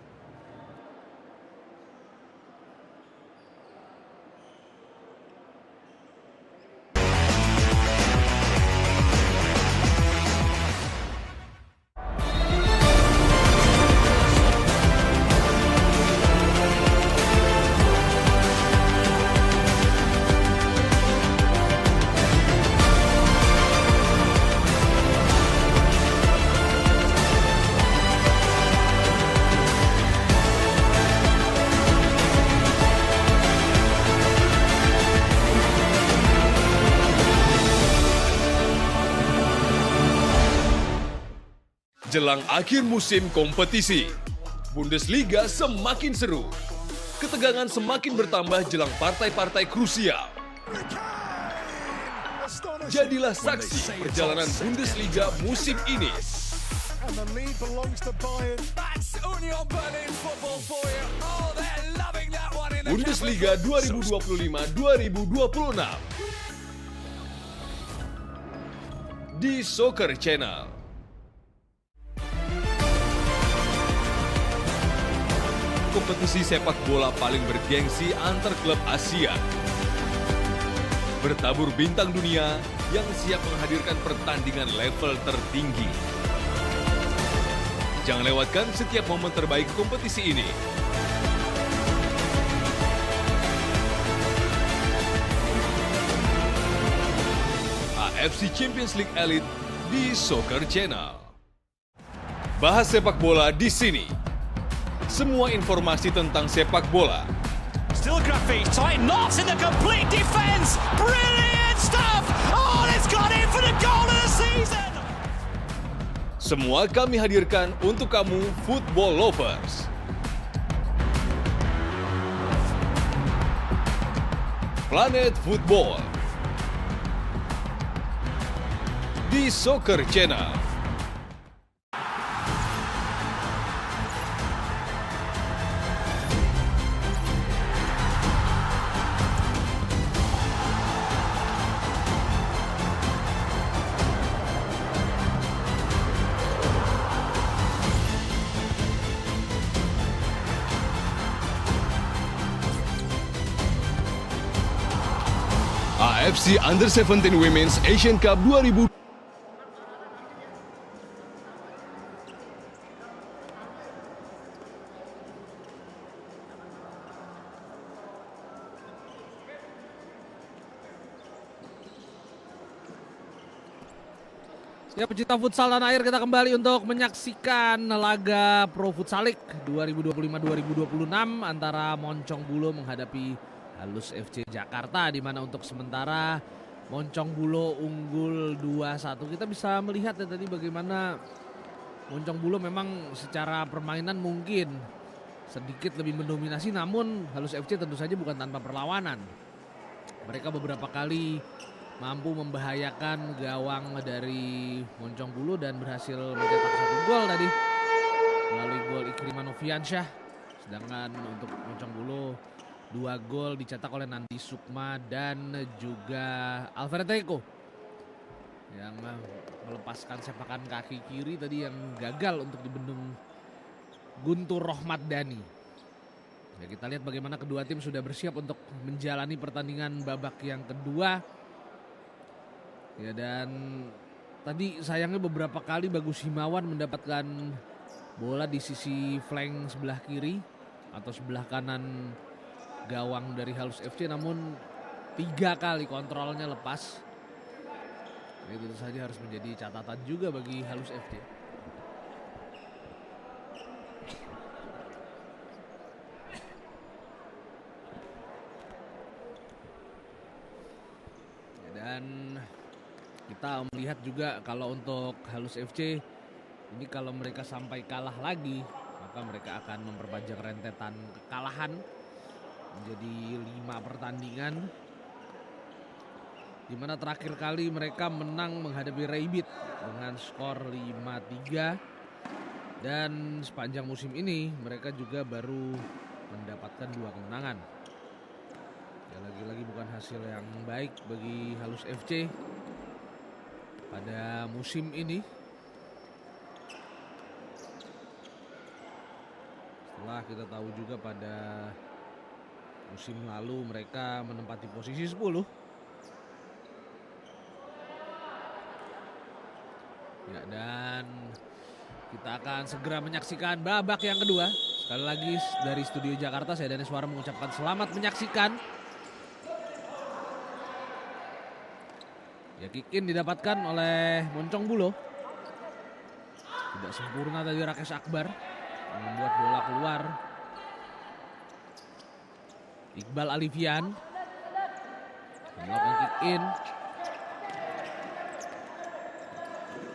[SPEAKER 2] Jelang akhir musim kompetisi, Bundesliga semakin seru. Ketegangan semakin bertambah jelang partai-partai krusial. Jadilah saksi perjalanan Bundesliga musim ini. Bundesliga 2025-2026 di Soccer Channel. Kompetisi sepak bola paling bergengsi antar klub Asia. Bertabur bintang dunia yang siap menghadirkan pertandingan level tertinggi. Jangan lewatkan setiap momen terbaik kompetisi ini. AFC Champions League Elite di Soccer Channel. Bahas sepak bola di sini. Semua informasi tentang sepak bola.
[SPEAKER 3] Still Graphic, tight knots in the complete defense. Brilliant stuff. Oh, it's got in for the goal of the season.
[SPEAKER 2] Semua kami hadirkan untuk kamu football lovers. Planet Football di Soccer Channel. AFC Under-17 Women's Asian Cup 2000.
[SPEAKER 1] Ya, pecinta futsal tanah air, kita kembali untuk menyaksikan laga Pro Futsal League 2025-2026 antara Moncong Bulo menghadapi Halus FC Jakarta, di mana untuk sementara Moncong Bulo unggul 2-1. Kita bisa melihat ya tadi bagaimana Moncong Bulo memang secara permainan mungkin sedikit lebih mendominasi, namun Halus FC tentu saja bukan tanpa perlawanan. Mereka beberapa kali mampu membahayakan gawang dari Moncong Bulo dan berhasil mencetak 1 gol tadi melalui gol Ikrimah Noviansyah. Sedangkan untuk Moncong Bulo 2 gol dicetak oleh Nandi Sukma dan juga Alfred Reko yang melepaskan sepakan kaki kiri tadi yang gagal untuk dibendung Guntur Rohmat Dhani. Ya, kita lihat bagaimana kedua tim sudah bersiap untuk menjalani pertandingan babak yang kedua. Ya, dan tadi sayangnya beberapa kali Bagus Himawan mendapatkan bola di sisi flank sebelah kiri atau sebelah kanan gawang dari Halus FC, namun 3 kali kontrolnya lepas. Itu tentu saja harus menjadi catatan juga bagi Halus FC. Ya, dan kita melihat juga kalau untuk Halus FC ini kalau mereka sampai kalah lagi, maka mereka akan memperpanjang rentetan kekalahan menjadi 5 pertandingan, di mana terakhir kali mereka menang menghadapi Reybit dengan skor 5-3, dan sepanjang musim ini mereka juga baru mendapatkan 2 kemenangan. Ya, lagi-lagi bukan hasil yang baik bagi Halus FC pada musim ini. Setelah kita tahu juga pada musim lalu mereka menempati posisi 10. Ya, dan kita akan segera menyaksikan babak yang kedua. Sekali lagi dari Studio Jakarta, saya Danes Wara mengucapkan selamat menyaksikan. Ya, kick in didapatkan oleh Moncong Bulo. Tidak sempurna tadi Rakesh Akbar membuat bola keluar. Iqbal Alifian melakukan kick in.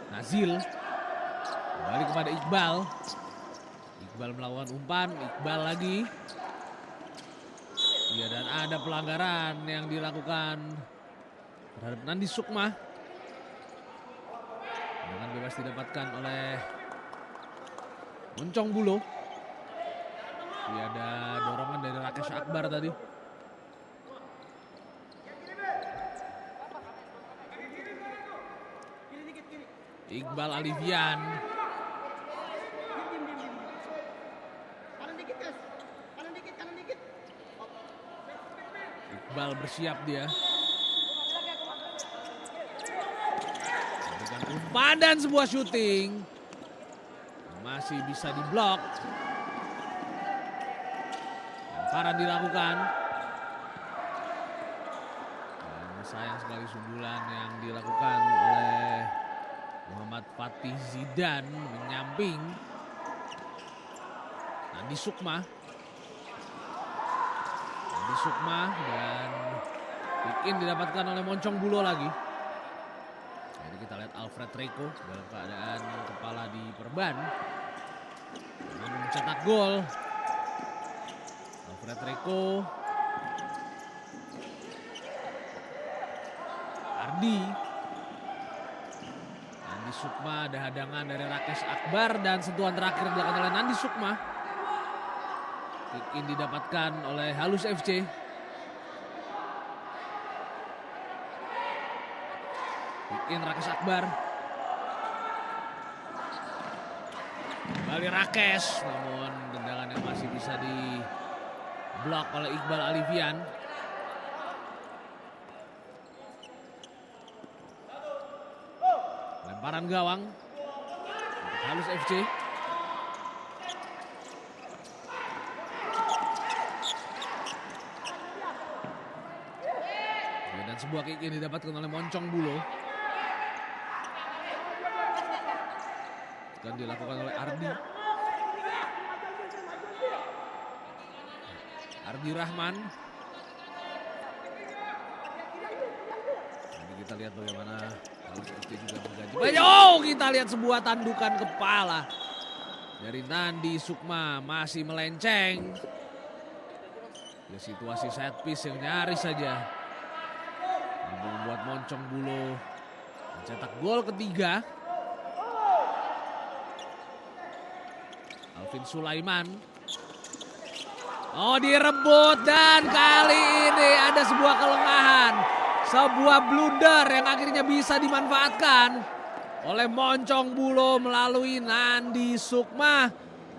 [SPEAKER 1] Nazil kembali kepada Iqbal. Iqbal melakukan umpan, Iqbal lagi. Ya, dan ada pelanggaran yang dilakukan terhadap Nandi Sukma. Dengan bebas didapatkan oleh Moncong Bulo. Ya, ada dorongan dari Rakesh Akbar tadi. Iqbal Alifian. Iqbal bersiap dia. Dengan umpan dan sebuah syuting. Masih bisa diblok. Lemparan dilakukan. Dan sayang sekali sundulan yang dilakukan oleh Muhammad Fatih Zidan menyamping Nandi Sukma. Nandi Sukma dan kick in didapatkan oleh Moncong Bulo lagi. Jadi kita lihat Alfred Reko dalam keadaan kepala di perban namun mencetak gol. Alfred Reko, Ardi, Nandi Sukma, ada hadangan dari Rakesh Akbar dan sentuhan terakhir dilakukan oleh Nandi Sukma. Kick in didapatkan oleh Halus FC. Kick in Rakesh Akbar. Kembali Rakesh, namun tendangan yang masih bisa diblok oleh Iqbal Alifian. Lemparan gawang untuk Halus FC. Dan sebuah kick yang didapatkan oleh Moncong Bulo. Dan dilakukan oleh Ardi Rahman. Ini kita lihat bagaimana Halus FC juga mengganti. Oh, kita lihat sebuah tandukan kepala dari Nandi Sukma, masih melenceng. Ya, situasi set piece yang nyaris saja membuat Moncong Bulo mencetak gol ketiga. Alvin Sulaiman. Oh, direbut dan kali ini ada sebuah kelengahan. Sebuah blunder yang akhirnya bisa dimanfaatkan oleh Moncong Bulo melalui Nandi Sukma.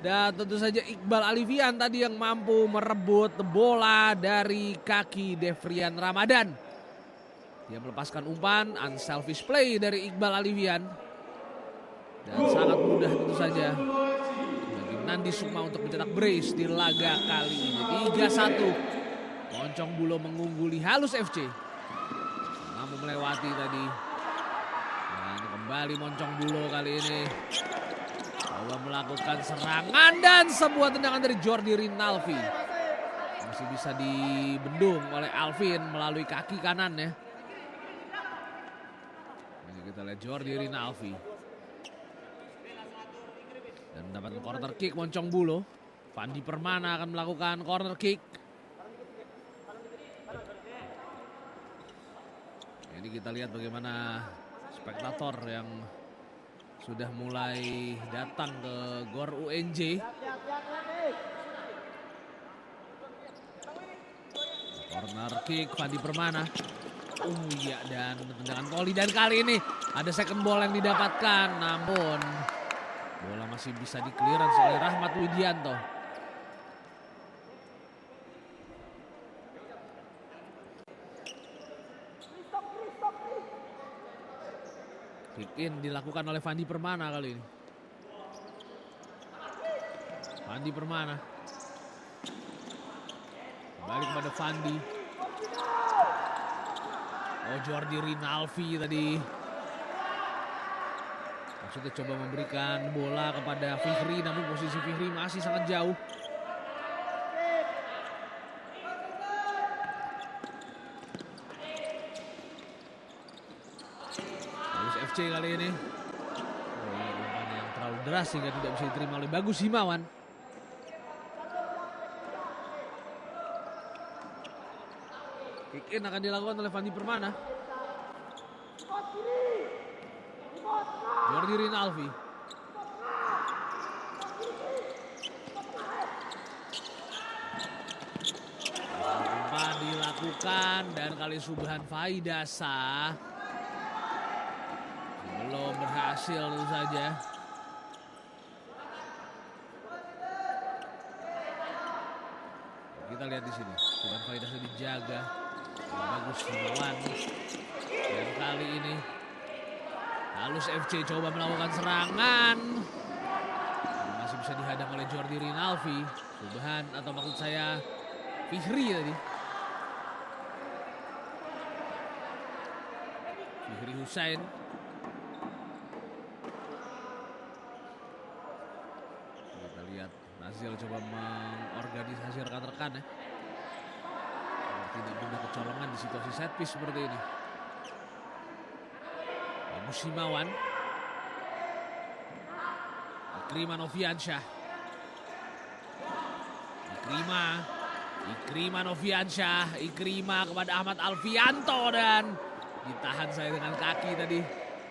[SPEAKER 1] Dan tentu saja Iqbal Alifian tadi yang mampu merebut bola dari kaki Devrian Ramadan. Dia melepaskan umpan, unselfish play dari Iqbal Alifian. Dan sangat mudah tentu saja bagi Nandi Sukma untuk mencetak brace di laga kali ini. 3-1. Moncong Bulo mengungguli Halus FC. Mampu melewati tadi. Dan kembali Moncong Bulo kali ini coba melakukan serangan dan sebuah tendangan dari Jordi Rinalfi. Masih bisa dibendung oleh Alvin melalui kaki kanannya. Ini kita lihat Jordi Rinalfi. Dan mendapatkan corner kick Moncong Bulo. Fandi Permana akan melakukan corner kick. Ini kita lihat bagaimana spektator yang sudah mulai datang ke GOR UNJ. Corner kick Fandi Permana. Oh iya, dan tendangan volley. Dan kali ini ada second ball yang didapatkan. Namun bola masih bisa di-clearance oleh Rahmat Widianto. Kick in dilakukan oleh Fandi Permana kali ini. Fandi Permana. Kembali kepada Fandi. Oh, Jordi Rinalfi tadi. Maksudnya coba memberikan bola kepada Fihri, namun posisi Fihri masih sangat jauh. Halus FC kali ini. Umpan yang terlalu deras sehingga tidak bisa diterima oleh Bagus Himawan. Kick in akan dilakukan oleh Fandi Permana. Jordi Rinalfi. Umpan dilakukan dan kali Subhan Faidasa belum berhasil tentu saja. Kita lihat di sini, Subhan Faidasa dijaga. Bagus Himawan. Dan kali ini Halus FC coba melakukan serangan. Masih bisa dihadang oleh Jordi Rinalfi. Subhan atau maksud saya Fihri tadi. Fihri Husain. Kita lihat Nazil coba mengorganisasi rekan-rekan ya. Tidak mudah kecolongan di situasi set piece seperti ini. Bagus Himawan. Ikrima Noviansyah. Ikrima Noviansyah. Ikrima kepada Ahmad Alfianto dan ditahan saya dengan kaki tadi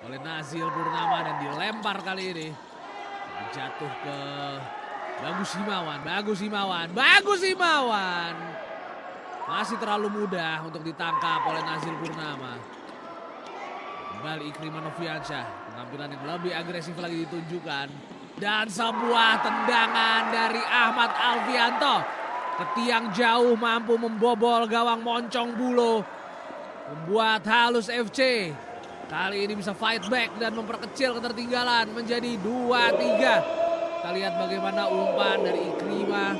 [SPEAKER 1] oleh Nazil Purnama dan dilempar kali ini. Jatuh ke Bagus Himawan. Bagus Himawan. Masih terlalu mudah untuk ditangkap oleh Nazil Purnama. Kembali Ikrima Noviansyah. Penampilan yang lebih agresif lagi ditunjukkan. Dan sebuah tendangan dari Ahmad Alfianto. Ke tiang jauh mampu membobol gawang Moncong Bulo. Membuat Halus FC kali ini bisa fight back dan memperkecil ketertinggalan menjadi 2-3. Kita lihat bagaimana umpan dari Ikrimah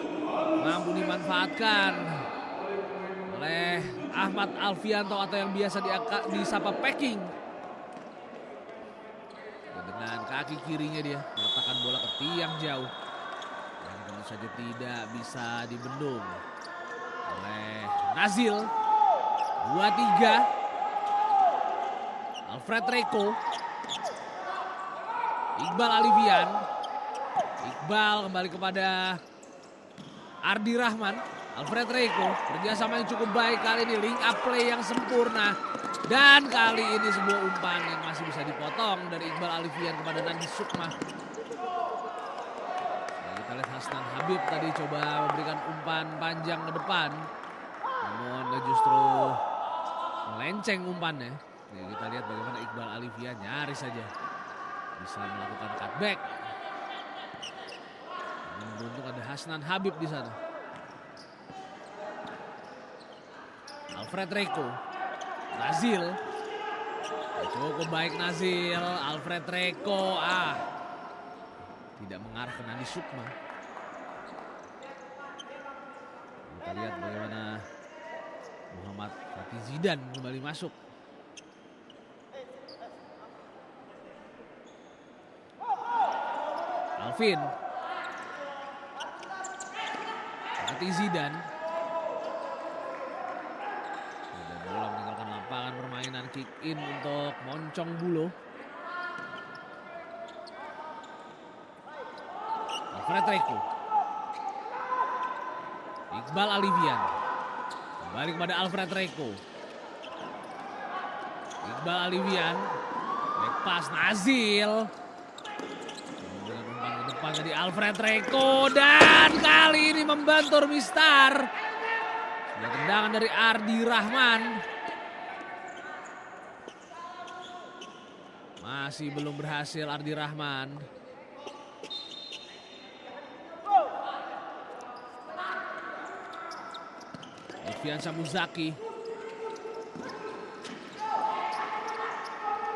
[SPEAKER 1] mampu dimanfaatkan oleh Ahmad Alfianto atau yang biasa disapa Packing. Dengan kaki kirinya dia meletakkan bola ke tiang jauh. Dan tentu saja tidak bisa dibendung oleh Nazil. 2-3. Alfred Reko. Iqbal Alivian. Iqbal kembali kepada Ardi Rahman. Alfred Reko kerjasama yang cukup baik kali ini, link up play yang sempurna. Dan kali ini sebuah umpan yang masih bisa dipotong dari Iqbal Alivian kepada Nandi Sukma. Nah, kita lihat Hasnan Habib tadi coba memberikan umpan panjang ke depan. Namun justru melenceng umpannya. Nah, kita lihat bagaimana Iqbal Alivian nyaris saja bisa melakukan cutback. Dan beruntung ada Hasnan Habib di sana. Alfred Reko. Nazil. Cukup baik Nazil. Alfred Reko. Tidak mengarah ke Nandi Sukma. Kita lihat bagaimana Muhammad Fatih Zidan kembali masuk. Alvin. Fatih Zidan. Bola meninggalkan lapangan permainan, kick in untuk Moncong Bulo. Alfred Reko. Iqbal Alivian. Kembali kepada Alfred Reko. Iqbal Alivian. Back pass Nazil. Dengan umpan ke depan tadi Alfred Reko. Dan kali ini membantur Mistar. Ada tendangan dari Ardi Rahman. Masih belum berhasil Ardi Rahman. Lutfian Samuzaki.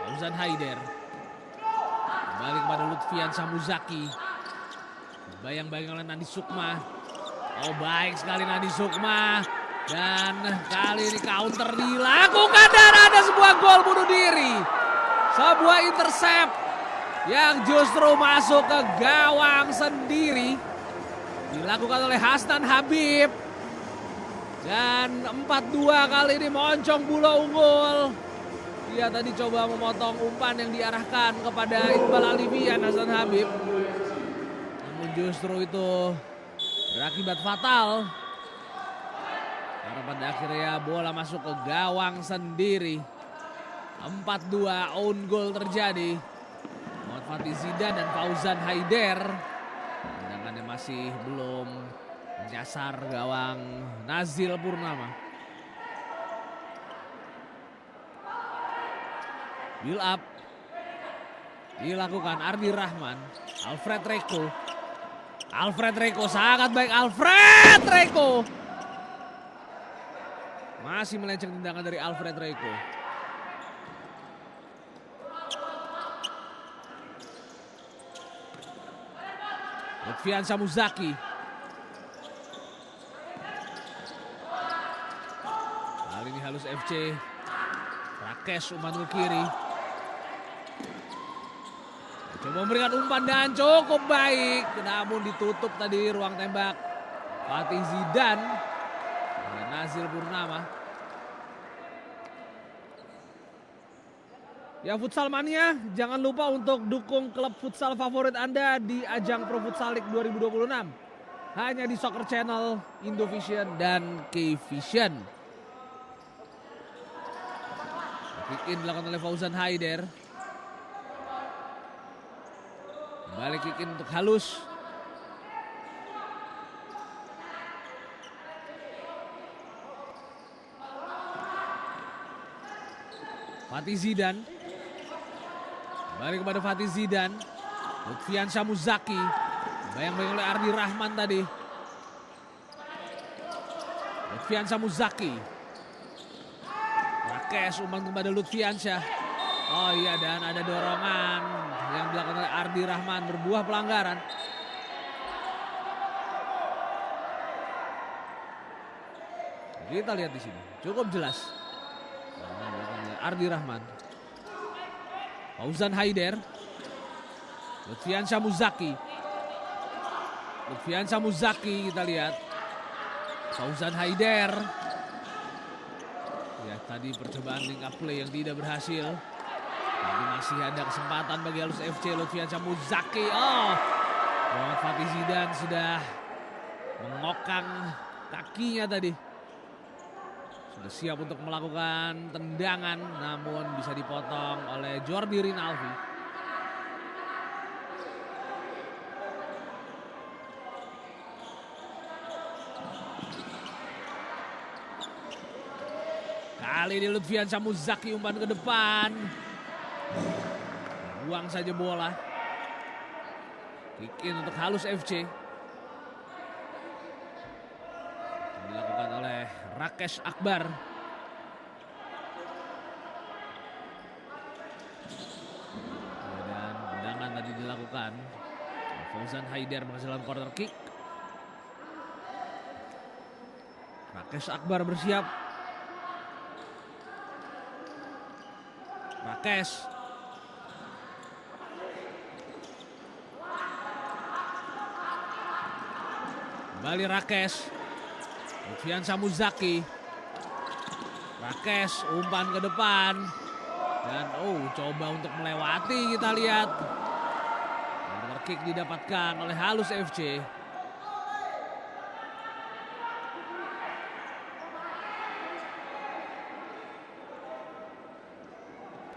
[SPEAKER 1] Fauzan Haider. Kembali kepada Lutfian Samuzaki. Bayang-bayang oleh Nandi Sukma. Oh, baik sekali Nandi Sukma. Dan kali ini counter dilakukan dan ada sebuah gol bunuh diri. Sebuah intercept yang justru masuk ke gawang sendiri. Dilakukan oleh Hasnan Habib. Dan 4-2 kali ini Moncong Bulo unggul. Dia tadi coba memotong umpan yang diarahkan kepada Iqbal Alivian Hasnan Habib. Namun justru itu berakibat fatal. Karena pada akhirnya bola masuk ke gawang sendiri. 4-2 own goal terjadi. Muhammad Fatih Zidan dan Fauzan Haider. Tendangannya masih belum menyasar gawang Nazil Purnama. Build up dilakukan Ardi Rahman. Alfred Reko. Alfred Reko sangat baik. Alfred Reko. Masih melenceng tendangan dari Alfred Reko. Lutfian Samuzaki. Kali ini halus FC. Rakes umpan ke kiri. Coba memberikan umpan dan cukup baik. Namun ditutup tadi ruang tembak Fatih Zidan oleh Nazil Purnama. Ya futsal mania, jangan lupa untuk dukung klub futsal favorit Anda di ajang Pro Futsal League 2026. Hanya di Soccer Channel, Indovision, dan K-Vision. Kick in dilakukan oleh Fauzan Haider. Kembali kick in untuk halus. Fatih Zidan. Kembali kepada Fatih Zidan. Lutfian Samuzaki. Bayang-bayang oleh Ardi Rahman tadi. Lutfian Samuzaki. Rakes umpan kepada Lutfiansyah. Oh iya, dan ada dorongan yang dilakukan oleh Ardi Rahman berbuah pelanggaran. Kita lihat di sini, cukup jelas. Ardi Rahman, Fauzan Haider, Lutfiansyah Muzaki. Lutfiansyah Muzaki kita lihat. Fauzan Haider. Ya, tadi percobaan link up play yang tidak berhasil. Tapi masih ada kesempatan bagi Halus FC. Lutfiansyah Muzaki. Oh, Muhammad Fatih Zidan sudah mengokang kakinya tadi. Sudah siap untuk melakukan tendangan, namun bisa dipotong oleh Jordi Rinaldi. Kali ini Lutfiansyah Muzaki umpan ke depan. Buang saja bola. Kick in untuk Halus FC. Dilakukan oleh Rakesh Akbar. Dan tendangan tadi dilakukan. Fauzan Haider menghasilkan corner kick. Rakesh Akbar bersiap. Rakesh. Kembali Rakesh. Lutfiansyah Muzaki. Rakesh umpan ke depan. Dan coba untuk melewati, kita lihat. Corner kick didapatkan oleh Halus FC.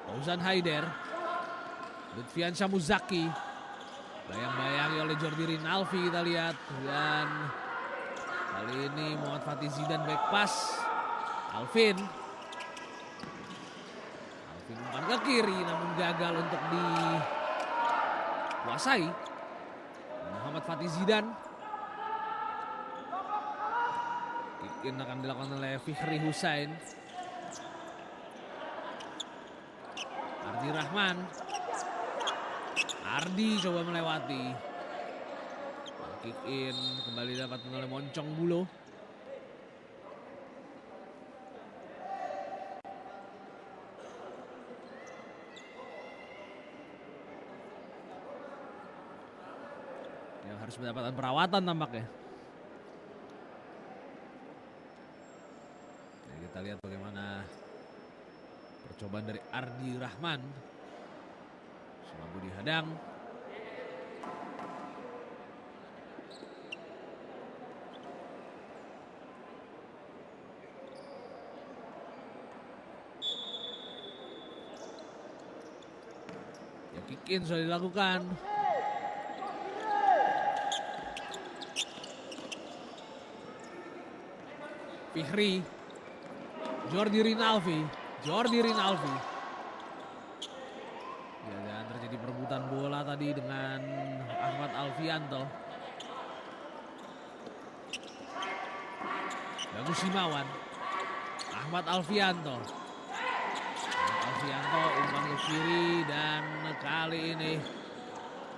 [SPEAKER 1] Fauzan Haider. Lutfiansyah Muzaki. Bayang-bayangi oleh Jordi Rinaldi, kita lihat. Dan kali ini Muhammad Fatih Zidan back pass. Alvin umpan ke kiri namun gagal untuk dikuasai. Muhammad Fatih Zidan. Kick in akan dilakukan oleh Fihri Hussein. Ardi Rahman. Ardi coba melewati. Kick in kembali dapat oleh Moncong Bulo. Yang harus mendapatkan perawatan tampaknya. Jadi kita lihat bagaimana percobaan dari Ardi Rahman. Mampu dihadang. Ya, kick in sudah dilakukan. Fihri. Jordi Rinaldi. Ya, dan terjadi perebutan bola tadi dengan Ahmad Alfianto. Bagus Simawan. Ahmad Alfianto umpan ke kiri dan kali ini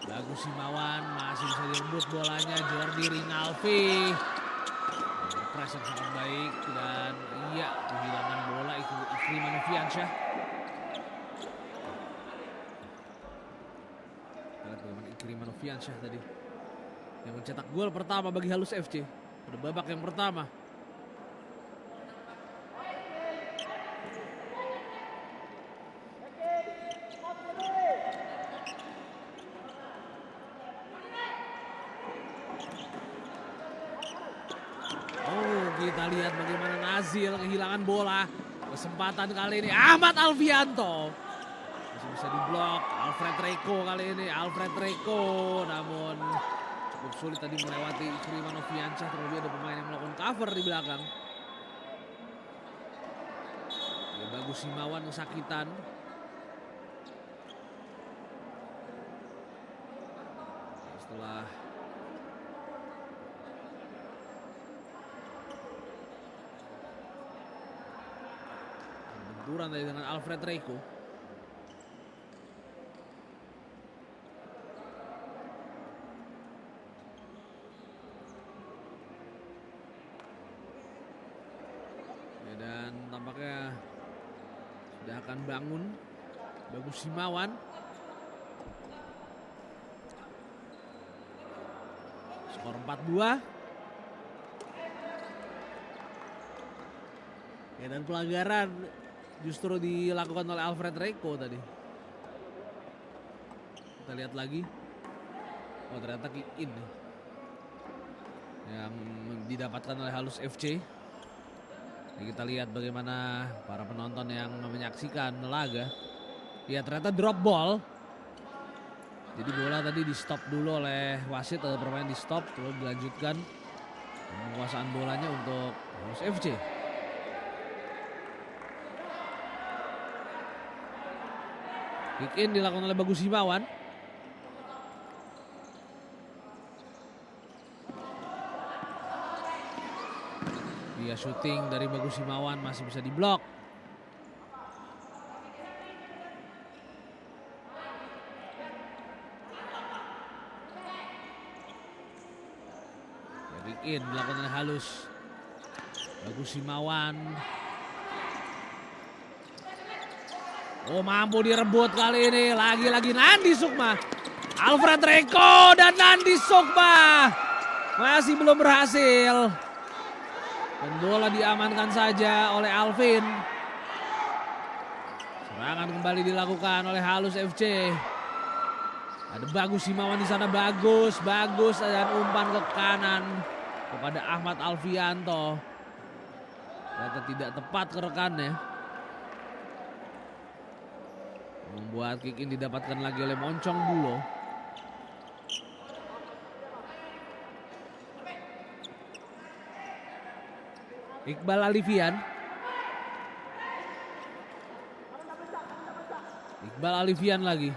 [SPEAKER 1] Bagus Simawan masih bisa direbut bolanya. Jordi Rinaldi. Press yang sangat baik dan iya kehilangan bola Ikrimah Noviansyah. Lihat bagaimana Ikrimah Noviansyah tadi yang mencetak gol pertama bagi Halus FC pada babak yang pertama. Kita lihat bagaimana Nazil kehilangan bola. Kesempatan kali ini Ahmad Alfianto. Masih bisa diblok. Alfred Reko. Namun cukup sulit tadi melewati Ikrimah Noviansyah. Terlebih ada pemain yang melakukan cover di belakang. Ya, Bagus Simawan kesakitan. Setelah benturan tadi dengan Alfred Reko. dan tampaknya sudah akan bangun Bagus Himawan. Skor 4-2. Ya, dan pelanggaran justru dilakukan oleh Alfred Reiko tadi. Kita lihat lagi. Oh, ternyata kick in yang didapatkan oleh Halus FC. Jadi kita lihat bagaimana para penonton yang menyaksikan laga. Ya, ternyata drop ball. Jadi bola tadi di stop dulu oleh wasit atau permain di stop, lalu dilanjutkan penguasaan bolanya untuk Halus FC. Kick in dilakukan oleh Bagus Himawan. Dia syuting dari Bagus Himawan masih bisa diblok. Kick in dilakukan oleh Halus. Bagus Himawan. Oh, mampu direbut kali ini. Lagi-lagi Nandi Sukma. Alfred Reiko dan Nandi Sukma masih belum berhasil. Dan bola diamankan saja oleh Alvin. Serangan kembali dilakukan oleh Halus FC. Ada Bagus Himawan di sana, bagus dan umpan ke kanan kepada Ahmad Alfianto. Ternyata tidak tepat ke rekannya. Membuat kick in didapatkan lagi oleh Moncong Bulo. Iqbal Alifian. Iqbal Alifian lagi.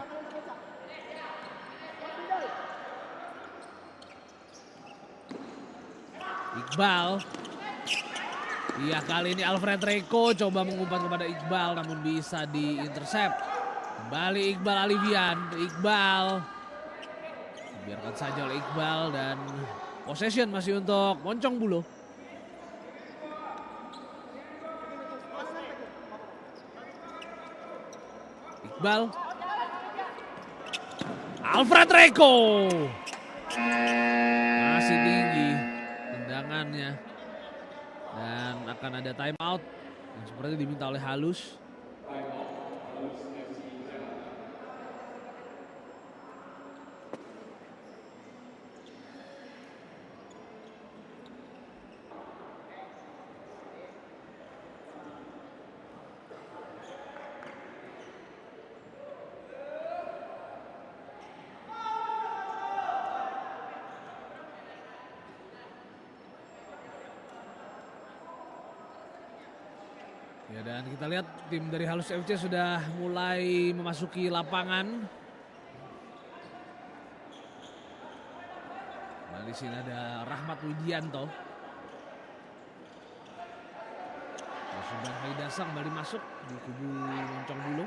[SPEAKER 1] Iqbal. Iya, kali ini Alfred Reiko coba mengumpan kepada Iqbal namun bisa diintersep. Kembali Iqbal Alifian. Iqbal. Biarkan saja oleh Iqbal dan possession masih untuk Moncong Bulo. Iqbal. Alfred Reiko. Masih tinggi tendangannya. Dan akan ada time out yang seperti diminta oleh Halus. Ya, dan kita lihat tim dari Halus FC sudah mulai memasuki lapangan. Nah, di sini ada Rahmat Widianto. Sudah Haidasa kembali masuk di kubu Moncong Bulo.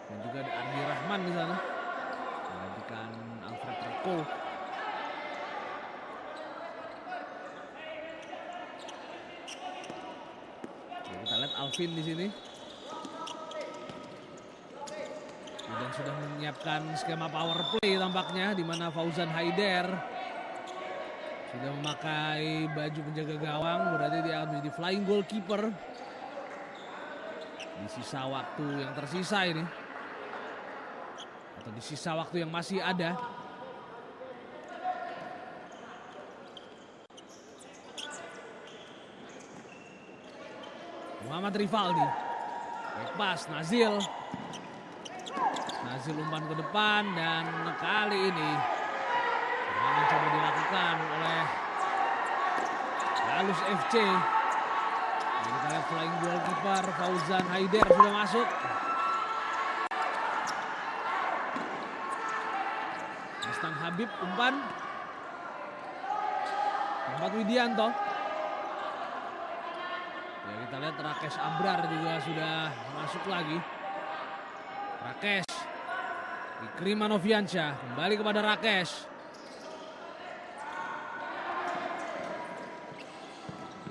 [SPEAKER 1] Dan juga ada Ardi Rahman di sana. Menggantikan Alfred Reiko. Kita lihat Alvin di sini. Dan sudah menyiapkan skema power play tampaknya, di mana Fauzan Haider sudah memakai baju penjaga gawang, berarti dia akan menjadi flying goalkeeper di sisa waktu yang tersisa ini, atau di sisa waktu yang masih ada. Muhammad Rivaldi. Baik pas, Nazil. Nazil umpan ke depan dan kali ini coba dilakukan oleh Halus FC. Kita lihat flying goalkeeper Fauzan Haider sudah masuk. Mustang Habib umpan. Ahmad Widianto. Ya, kita lihat Rakesh Abrar juga sudah masuk lagi. Rakesh. Ikrima Noviansyah kembali kepada Rakesh.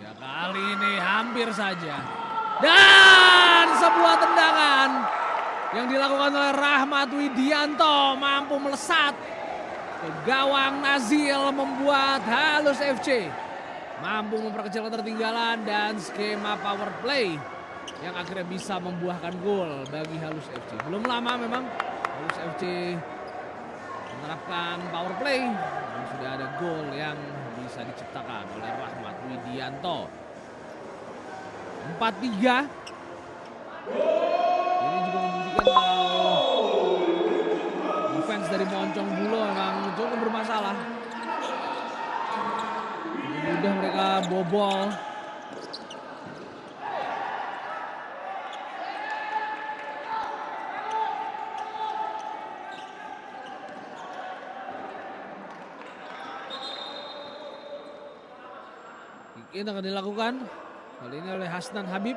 [SPEAKER 1] Ya, Ya kali ini hampir saja. Dan sebuah tendangan yang dilakukan oleh Rahmat Widianto mampu melesat ke gawang Nazil, membuat Halus FC mampu memperkecil ketertinggalan dan skema power play yang akhirnya bisa membuahkan gol bagi Halus FC. Belum lama memang Halus FC menerapkan power play dan sudah ada gol yang bisa diciptakan oleh Rahmat Widianto. 4-3. Ini juga membuktikan kalau defense dari Moncong Bulo memang cukup bermasalah. Mudah mereka bobol. Kick-in akan dilakukan kali ini oleh Hasnan Habib.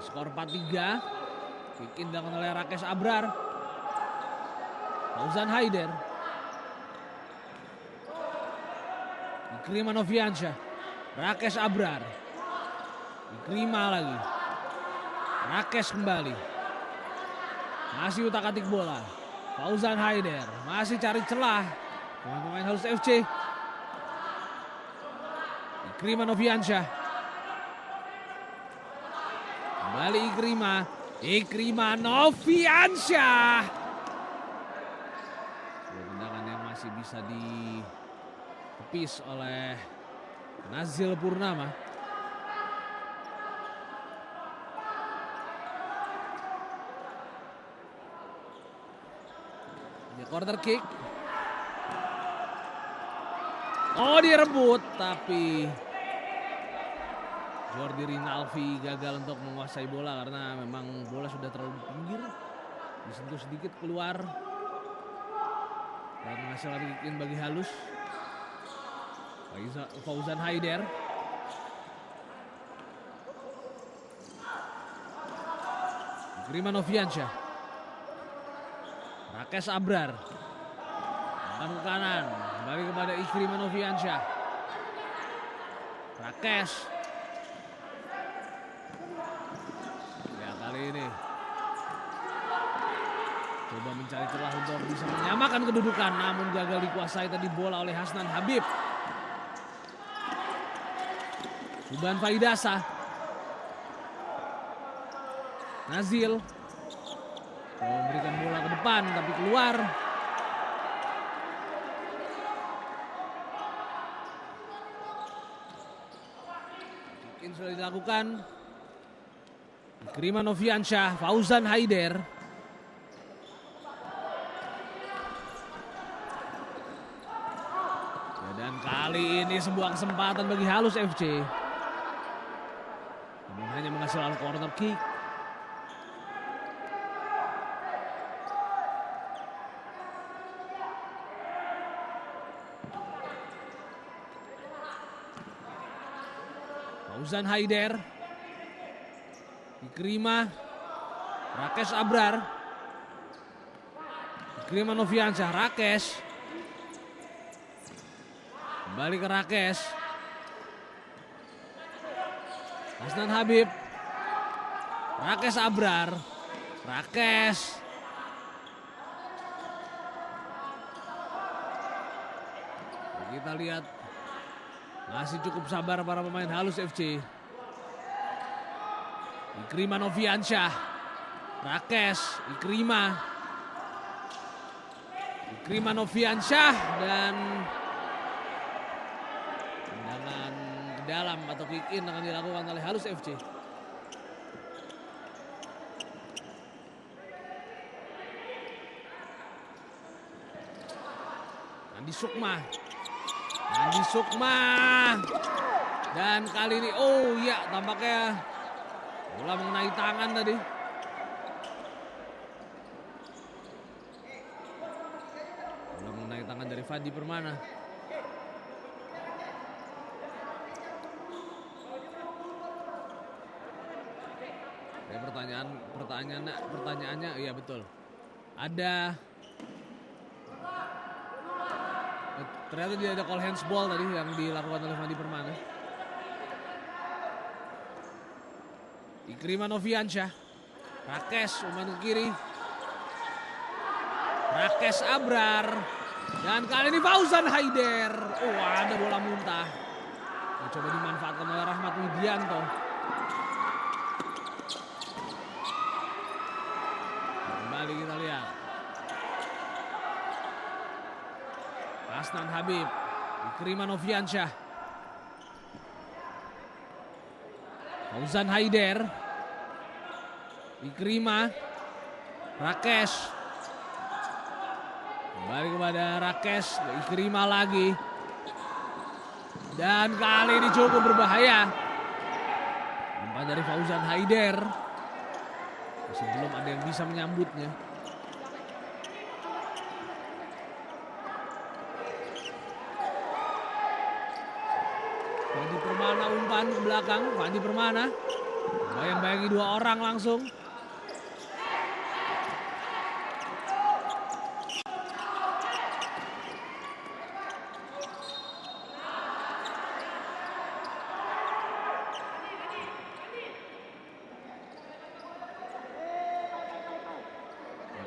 [SPEAKER 1] Skor 4-3. Kick-in dilakukan oleh Rakesh Abrar. Fauzan Haider. Ikrima Noviansyah. Rakesh Abrar. Ikrima lagi. Rakesh kembali. Masih utak-atik bola. Fauzan Haider masih cari celah pemain Halus FC. Ikrima Noviansyah. Kembali Ikrima Noviansyah. Tendangan yang masih bisa ditepis oleh Nazil Purnama. Ini corner kick. Oh, direbut tapi Jordi Rinaldi gagal untuk menguasai bola karena memang bola sudah terlalu di pinggir. Disentuh sedikit keluar. Dan menghasilkan kick-in bagi Halus. Fauzan Haider. Ikrima Noviansyah. Rakesh Abrar. Umpan ke kanan. Kembali kepada Ikrima Noviansyah. Rakesh. Ini coba mencari celah untuk bisa menyamakan kedudukan, namun gagal dikuasai tadi bola oleh Hasnan Habib. Subhan Faidasa. Nazil memberikan bola ke depan tapi keluar. Mungkin sudah dilakukan. Ikrima Noviansyah, Fauzan Haider. Ya, dan kali ini sebuah kesempatan bagi Halus FC. Namun hanya menghasilkan corner kick. Fauzan Haider. Ikrima, Rakesh Abrar, Ikrima Noviansyah, Rakesh, kembali ke Rakesh, Hasnan Habib, Rakesh Abrar, Rakesh, kita lihat masih cukup sabar para pemain Halus FC. Ikrima Noviansyah, Rakesh, Ikrima Noviansyah dan tendangan ke dalam atau kick in akan dilakukan oleh Halus FC. Andi Sukma dan kali ini oh ya tampaknya bola mengenai tangan tadi. Bola mengenai tangan dari Fadi Permana. Ya, pertanyaannya, iya betul. Ada, ternyata dia ada call handsball tadi yang dilakukan oleh Fandi Permana. Ikrimah Noviansyah, Rakes umpan ke kiri, Rakes Abrar, dan kali ini Fauzan Haider. Ada bola muntah. Coba dimanfaatkan oleh Rahmat Widianto. Kembali kita lihat. Hasnan Habib, Ikrimah Noviansyah, Fauzan Haider, Ikrimah, Rakes. Kembali kepada Rakes, Ikrimah lagi. Dan kali ini cukup berbahaya. Umpan dari Fauzan Haider. Masih belum ada yang bisa menyambutnya. Fandi Permana umpan ke belakang. Fandi Permana bayang-bayangi 2 orang langsung.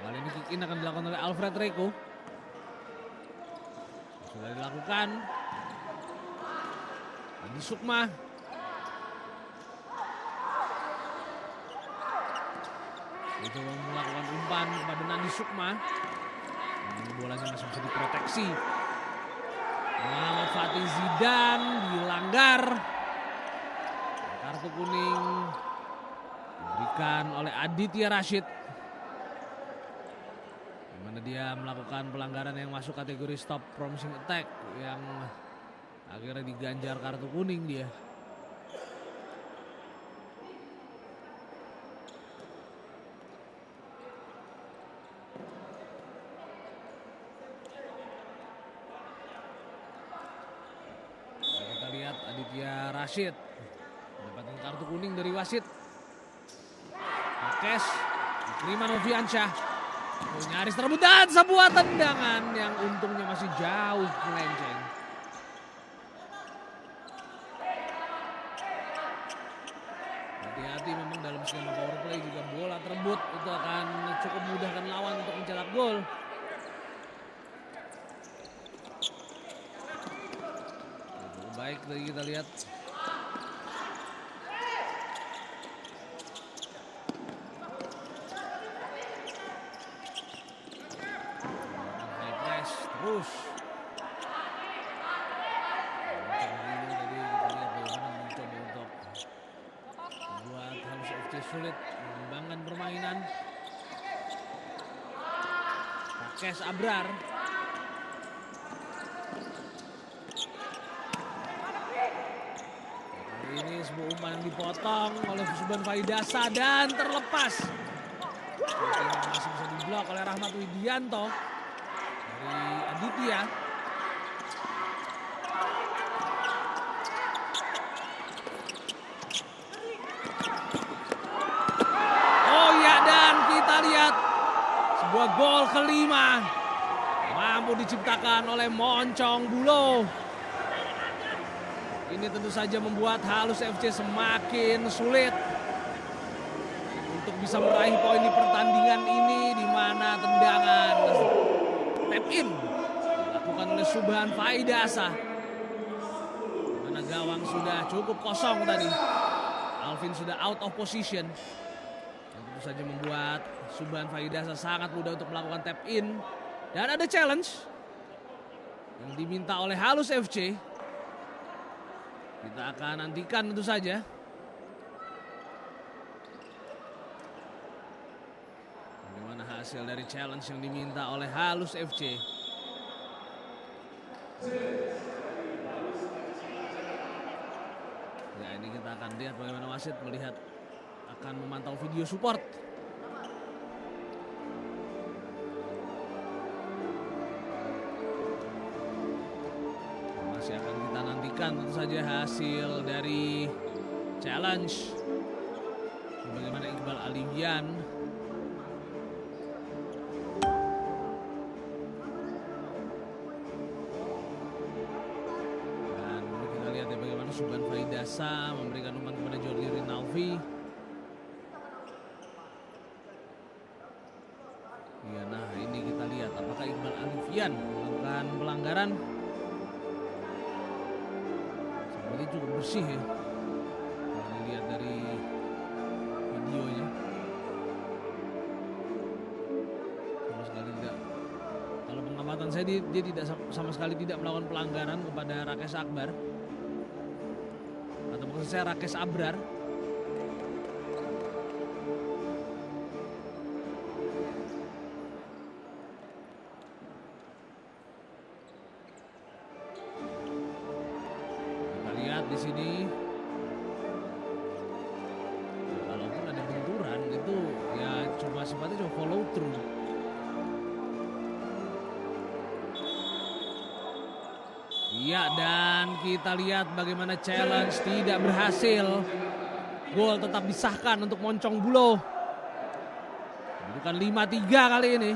[SPEAKER 1] Kali ini kick in akan dilakukan oleh Alfred Reko. Sudah dilakukan. Andi Sukma. Itu melakukan umpan kepada Nandi Sukma. Bolanya masih bisa diproteksi. Muhammad Fatih Zidan dilanggar. Kartu kuning diberikan oleh Aditya Rashid. Dimana dia melakukan pelanggaran yang masuk kategori stop promising attack, yang akhirnya diganjar kartu kuning dia. Kita lihat Aditya Rashid mendapatkan kartu kuning dari wasit. Rakes, Ikrimah Noviansyah. Nyaris terebut dan sebuah tendangan yang untungnya masih jauh melenceng. Hati-hati memang dalam skema power play, juga bola terebut itu akan cukup memudahkan lawan untuk mencetak gol. Baik, tadi kita lihat high press terus. Tadi kita lihat bagaimana mencoba untuk membuat Halus FC sulit mengembangkan permainan. Rakes Abrar. Ini sebuah umpan yang dipotong oleh Subhan Faidasa dan terlepas. Masih bisa diblok oleh Rahmat Widianto dari Aditya. Oh ya, dan kita lihat sebuah gol kelima mampu diciptakan oleh Moncong Bulo. Ini tentu saja membuat Halus FC semakin sulit untuk bisa meraih poin di pertandingan ini, di mana tendangan tap in dilakukan oleh Subhan Faidasa. Di mana gawang sudah cukup kosong tadi. Alvin sudah out of position. Dan tentu saja membuat Subhan Faidasa sangat mudah untuk melakukan tap in. Dan ada challenge yang diminta oleh Halus FC. Kita akan nantikan tentu saja. Bagaimana hasil dari challenge yang diminta oleh Halus FC. Ya, ini kita akan lihat bagaimana wasit melihat, akan memantau video support. Masih akan kita nantikan tentu saja hasil dari challenge. bagaimana Iqbal Alivian. Dan kita lihat ya bagaimana Subhan Faidasa memberikan umpan kepada Jordi Rinaldi. Ya, nah ini kita lihat apakah Iqbal Alivian melakukan pelanggaran. Seperti cukup bersih ya. Kalau dilihat dari videonya. Sama sekali tidak. Kalau pengamatan saya dia tidak sama sekali tidak melakukan pelanggaran kepada Rakes Akbar. Atau maksud saya Rakes Abrar. Di sini kalaupun ada benturan itu ya cuma sifatnya cuma follow through. Iya, dan kita lihat bagaimana challenge tidak berhasil. Gol tetap disahkan untuk Moncong Bulo. Bukan 5-3 kali ini.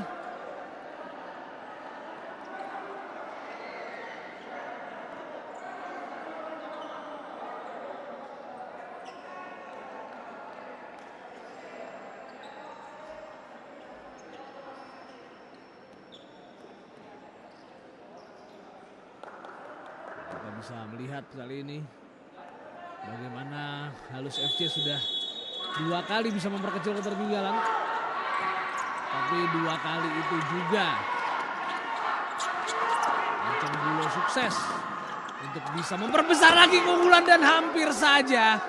[SPEAKER 1] Bisa melihat kali ini bagaimana Halus FC sudah 2 kali bisa memperkecil ketertinggalan, tapi 2 kali itu juga Moncong Bulo sukses untuk bisa memperbesar lagi keunggulan dan hampir saja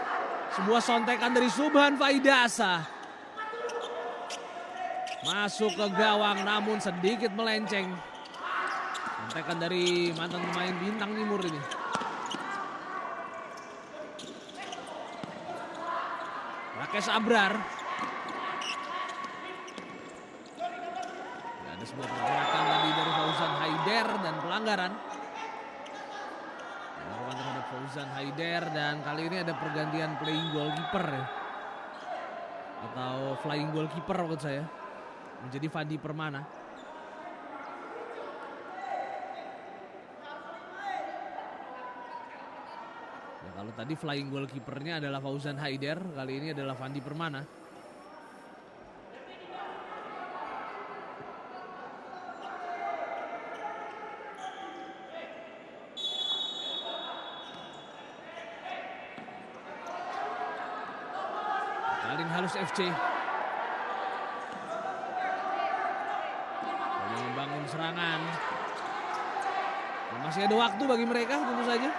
[SPEAKER 1] sebuah sontekan dari Subhan Faidasa masuk ke gawang namun sedikit melenceng. Sontekan dari mantan pemain Bintang Timur ini. Rakes Abrar. Ada sebuah pergerakan tadi dari Fauzan Haider dan pelanggaran. Dilakukan terhadap Fauzan Haider dan kali ini ada pergantian playing goalkeeper ya. Atau flying goalkeeper menurut saya. Menjadi Fandi Permana. Kalau tadi flying goalkeepernya adalah Fauzan Haider, kali ini adalah Fandi Permana. Paling halus FC. Membangun serangan. Masih ada waktu bagi mereka tentu saja.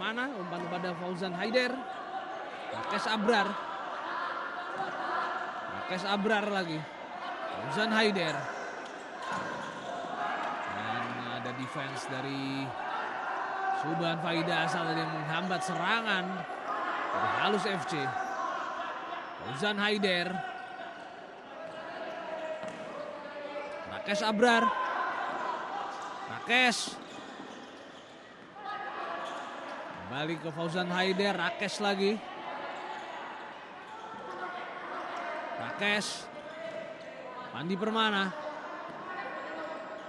[SPEAKER 1] Mana umpan kepada Fauzan Haider. Rakes Abrar. Rakes Abrar lagi. Fauzan Haider. Dan ada defense dari Subhan Faidasa tadi yang menghambat serangan dari Halus FC. Fauzan Haider. Rakes Abrar. Rakes. Balik ke Fauzan Haider, Rakes lagi. Rakes. Fandi Permana.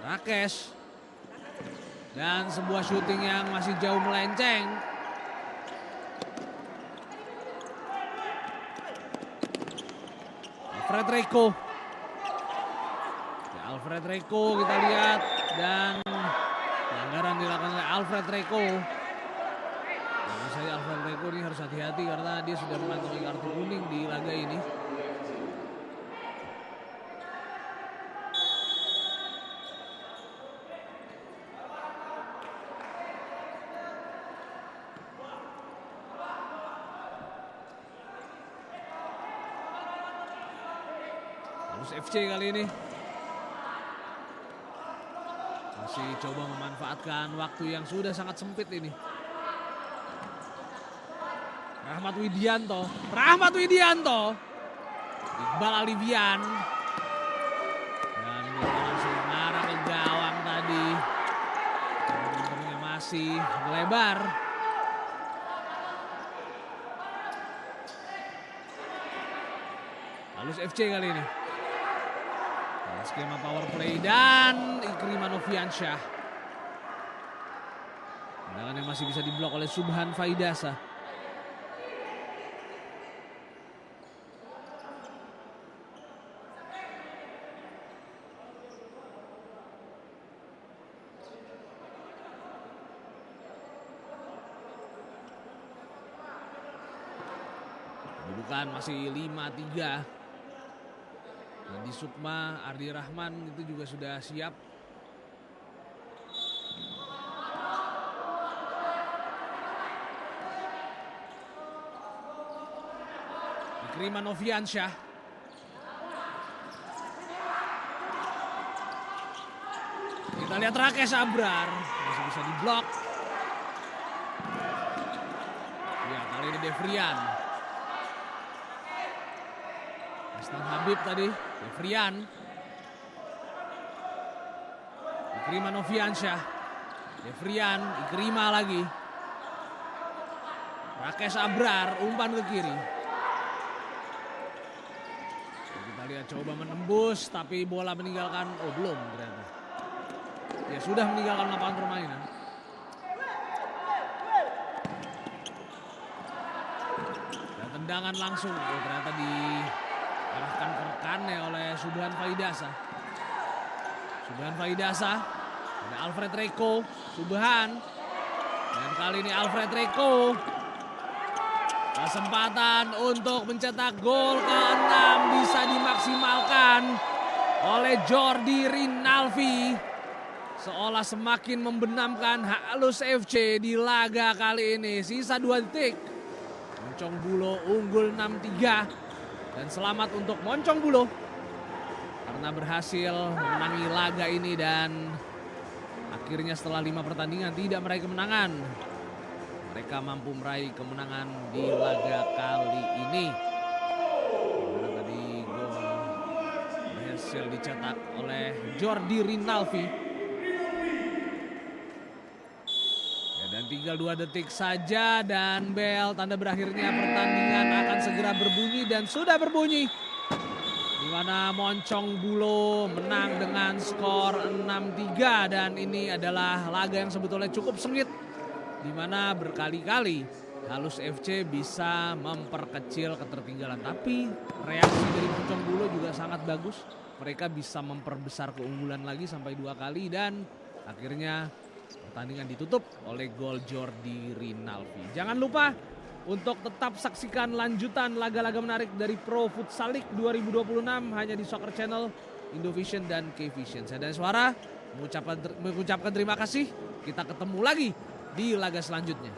[SPEAKER 1] Rakes. Dan sebuah syuting yang masih jauh melenceng. Alfred Reko. Ya, Alfred Reko kita lihat. Dan pelanggaran dilakukan oleh Alfred Reko. Saya Alfred Reko ini harus hati-hati karena dia sudah mengantongi kartu kuning di laga ini. Halus FC kali ini masih coba memanfaatkan waktu yang sudah sangat sempit ini. Rahmat Widianto, Iqbal Alivian, dan dia langsung mengarah ke gawang tadi. Momentumnya masih melebar. Halus FC kali ini. Skema power play dan Ikrimah Noviansyah. Tendangan yang masih bisa diblok oleh Subhan Faidasa. Kedudukan masih 5-3. Di Sukma, Ardi Rahman itu juga sudah siap. Ikrimah Noviansyah. Kita lihat Rakes Abrar masih bisa diblok. Ya, kali ini Devrian. Astan Habib tadi, Devrian. Ikrimah Noviansyah. Devrian, Ikrimah lagi. Rakes Abrar, umpan ke kiri. Kita lihat coba menembus, tapi bola meninggalkan, belum ternyata. Ya sudah meninggalkan lapangan permainan. Dan tendangan langsung, ternyata diarahkan ke rekannya oleh Subhan Faidasa. Subhan Faidasa, ada Alfred Reko, Subhan. Dan kali ini Alfred Reko. Kesempatan untuk mencetak gol ke-6 bisa dimaksimalkan oleh Jordi Rinalfi. Seolah semakin membenamkan Halus FC di laga kali ini. Sisa 2 detik. Moncong Bulo unggul 6-3. Dan selamat untuk Moncong Bulo. Karena berhasil memenangi laga ini dan akhirnya setelah 5 pertandingan tidak meraih kemenangan. Mereka mampu meraih kemenangan di laga kali ini. Dimana tadi gol berhasil dicetak oleh Jordi Rinalfi. Ya, dan tinggal 2 detik saja dan bel tanda berakhirnya pertandingan akan segera berbunyi dan sudah berbunyi. Di mana Moncong Bulo menang dengan skor 6-3 dan ini adalah laga yang sebetulnya cukup sengit. Di mana berkali-kali Halus FC bisa memperkecil ketertinggalan. Tapi reaksi dari Moncong Bulo juga sangat bagus. Mereka bisa memperbesar keunggulan lagi sampai 2 kali. Dan akhirnya pertandingan ditutup oleh gol Jordi Rinalfi. Jangan lupa untuk tetap saksikan lanjutan laga-laga menarik dari Pro Futsal League 2026 hanya di Soccer Channel, Indovision dan K-Vision. Saya Daniel Suara mengucapkan terima kasih. Kita ketemu lagi di laga selanjutnya.